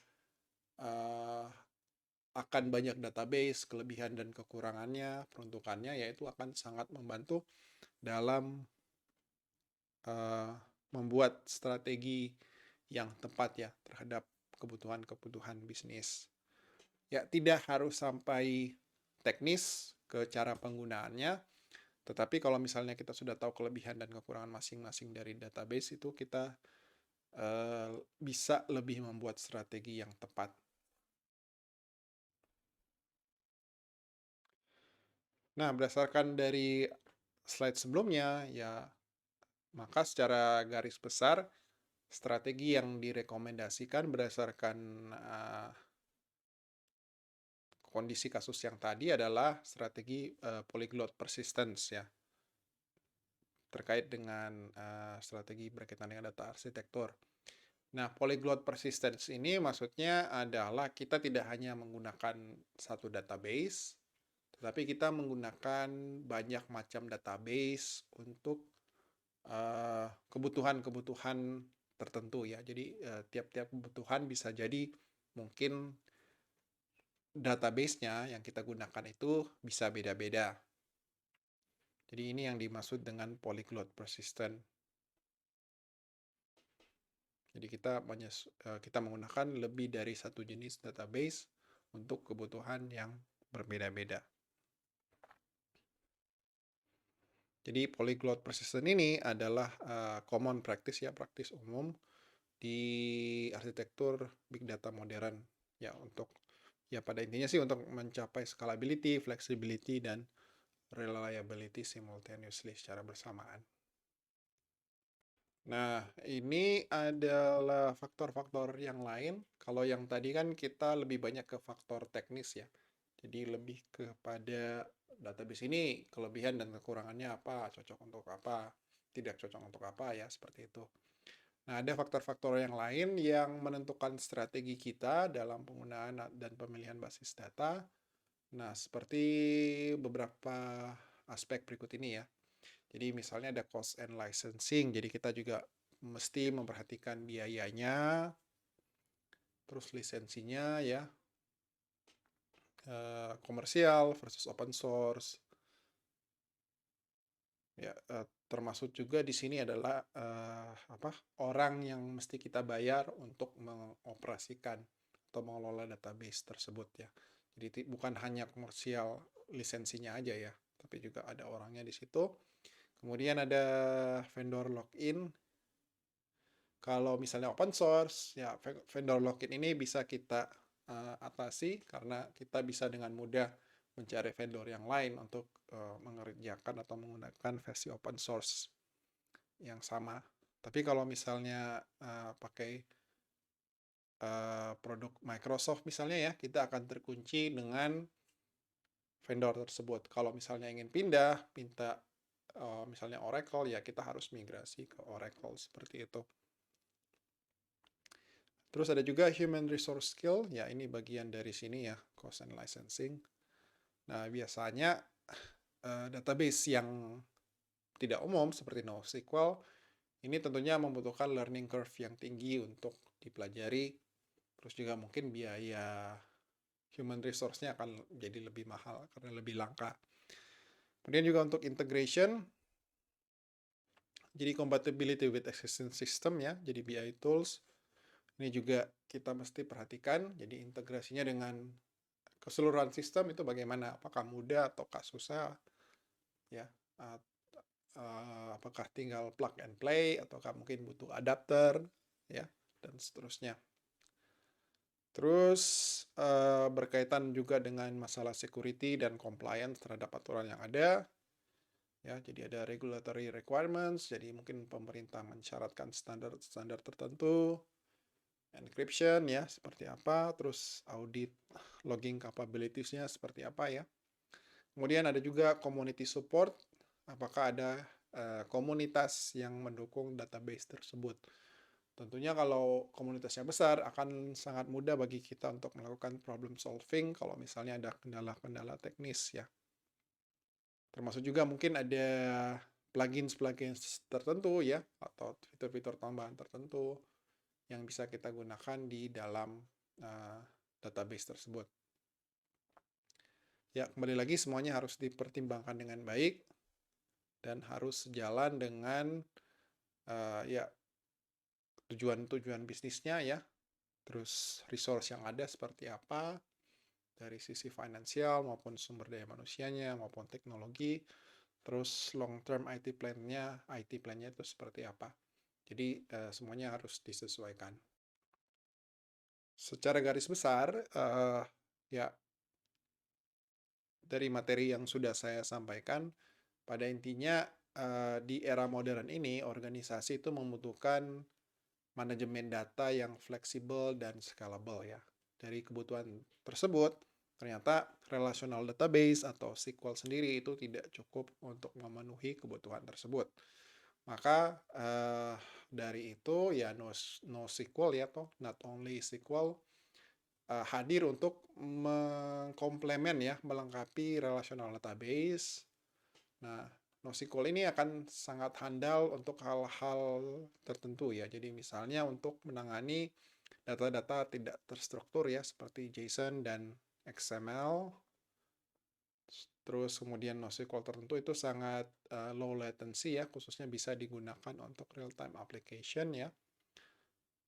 akan banyak database, kelebihan dan kekurangannya, peruntukannya, yaitu akan sangat membantu dalam membuat strategi yang tepat ya terhadap kebutuhan-kebutuhan bisnis. Ya, tidak harus sampai teknis ke cara penggunaannya, tetapi kalau misalnya kita sudah tahu kelebihan dan kekurangan masing-masing dari database, itu kita bisa lebih membuat strategi yang tepat. Nah, berdasarkan dari slide sebelumnya, ya maka secara garis besar, strategi yang direkomendasikan berdasarkan kondisi kasus yang tadi adalah strategi polyglot persistence ya, terkait dengan strategi berkaitan dengan data arsitektur. Nah, polyglot persistence ini maksudnya adalah kita tidak hanya menggunakan satu database, tetapi kita menggunakan banyak macam database untuk kebutuhan-kebutuhan tertentu ya. Jadi tiap-tiap kebutuhan bisa jadi mungkin database-nya yang kita gunakan itu bisa beda-beda. Jadi ini yang dimaksud dengan polyglot persistent. Jadi kita menggunakan lebih dari satu jenis database untuk kebutuhan yang berbeda-beda. Jadi polyglot persistent ini adalah common practice ya, praktis umum di arsitektur big data modern ya, untuk ya pada intinya sih untuk mencapai scalability, flexibility dan reliability simultaneously secara bersamaan. Nah, ini adalah faktor-faktor yang lain. Kalau yang tadi kan kita lebih banyak ke faktor teknis ya. Jadi lebih kepada database ini kelebihan dan kekurangannya apa, cocok untuk apa, tidak cocok untuk apa ya, seperti itu. Nah, ada faktor-faktor yang lain yang menentukan strategi kita dalam penggunaan dan pemilihan basis data. Nah, seperti beberapa aspek berikut ini ya. Jadi misalnya ada cost and licensing, jadi kita juga mesti memperhatikan biayanya, terus lisensinya ya, komersial versus open source. Ya, termasuk juga di sini adalah orang yang mesti kita bayar untuk mengoperasikan atau mengelola database tersebut ya. Jadi bukan hanya komersial lisensinya aja ya, tapi juga ada orangnya di situ. Kemudian ada vendor login. Kalau misalnya open source, ya vendor login ini bisa kita atasi karena kita bisa dengan mudah mencari vendor yang lain untuk mengerjakan atau menggunakan versi open source yang sama. Tapi kalau misalnya pakai produk Microsoft misalnya ya, kita akan terkunci dengan vendor tersebut. Kalau misalnya ingin pindah, minta misalnya Oracle, ya kita harus migrasi ke Oracle seperti itu. Terus ada juga human resource skill, ya ini bagian dari sini ya, cost and licensing. Nah, biasanya database yang tidak umum seperti NoSQL, ini tentunya membutuhkan learning curve yang tinggi untuk dipelajari, terus juga mungkin biaya human resource-nya akan jadi lebih mahal karena lebih langka. Kemudian juga untuk integration, jadi compatibility with existing system ya, jadi BI tools, ini juga kita mesti perhatikan, jadi integrasinya dengan keseluruhan sistem itu bagaimana, apakah mudah ataukah susah, ya, apakah tinggal plug and play, ataukah mungkin butuh adapter, ya, dan seterusnya. Terus berkaitan juga dengan masalah security dan compliance terhadap aturan yang ada, ya, jadi ada regulatory requirements, jadi mungkin pemerintah mensyaratkan standar-standar tertentu, encryption ya seperti apa, terus audit logging capabilities-nya seperti apa ya. Kemudian ada juga community support, apakah ada komunitas yang mendukung database tersebut. Tentunya kalau komunitasnya besar akan sangat mudah bagi kita untuk melakukan problem solving kalau misalnya ada kendala-kendala teknis ya. Termasuk juga mungkin ada plugins tertentu ya, atau fitur-fitur tambahan tertentu yang bisa kita gunakan di dalam database tersebut. Ya, kembali lagi semuanya harus dipertimbangkan dengan baik dan harus sejalan dengan ya tujuan-tujuan bisnisnya ya. Terus resource yang ada seperti apa dari sisi finansial maupun sumber daya manusianya maupun teknologi. Terus long term IT plan-nya itu seperti apa. Jadi semuanya harus disesuaikan. Secara garis besar, ya dari materi yang sudah saya sampaikan, pada intinya di era modern ini, organisasi itu membutuhkan manajemen data yang fleksibel dan scalable ya. Dari kebutuhan tersebut, ternyata relational database atau SQL sendiri itu tidak cukup untuk memenuhi kebutuhan tersebut. Maka dari itu ya NoSQL ya toh, not only SQL hadir untuk mengkomplement ya, melengkapi relational database. Nah, NoSQL ini akan sangat handal untuk hal-hal tertentu ya. Jadi misalnya untuk menangani data-data tidak terstruktur ya, seperti JSON dan XML. Terus kemudian NoSQL tertentu itu sangat low latency ya, khususnya bisa digunakan untuk real-time application ya.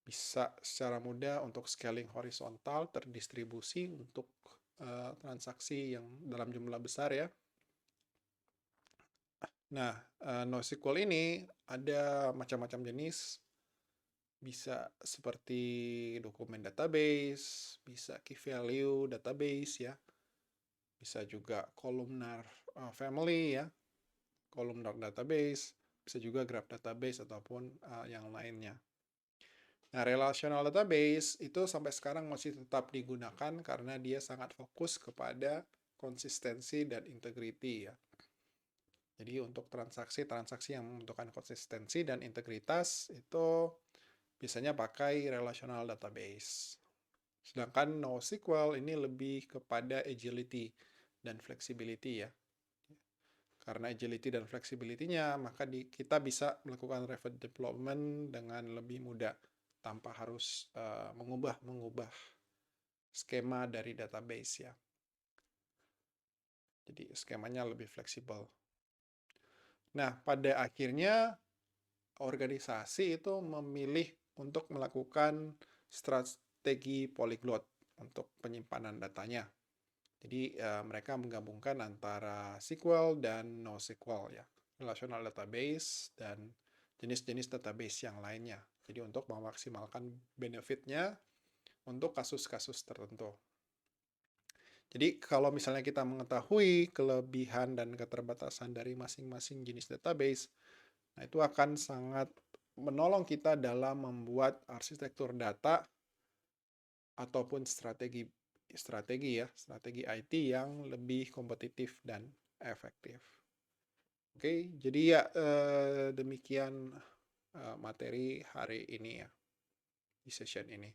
Bisa secara mudah untuk scaling horizontal, terdistribusi untuk transaksi yang dalam jumlah besar ya. Nah, NoSQL ini ada macam-macam jenis, bisa seperti dokumen database, bisa key value database ya, bisa juga columnar family ya, columnar database, bisa juga graph database ataupun yang lainnya. Nah, relational database itu sampai sekarang masih tetap digunakan karena dia sangat fokus kepada konsistensi dan integrity ya. Jadi untuk transaksi-transaksi yang membutuhkan konsistensi dan integritas itu biasanya pakai relational database. Sedangkan NoSQL ini lebih kepada agility dan flexibility ya. Karena agility dan flexibility-nya, maka kita bisa melakukan rapid development dengan lebih mudah tanpa harus mengubah skema dari database ya. Jadi skemanya lebih fleksibel. Nah, pada akhirnya organisasi itu memilih untuk melakukan strategi polyglot untuk penyimpanan datanya. Jadi mereka menggabungkan antara SQL dan NoSQL ya, relational database dan jenis-jenis database yang lainnya. Jadi untuk memaksimalkan benefitnya untuk kasus-kasus tertentu. Jadi kalau misalnya kita mengetahui kelebihan dan keterbatasan dari masing-masing jenis database, nah itu akan sangat menolong kita dalam membuat arsitektur data ataupun strategi IT yang lebih kompetitif dan efektif. Oke, jadi ya demikian materi hari ini ya, di session ini.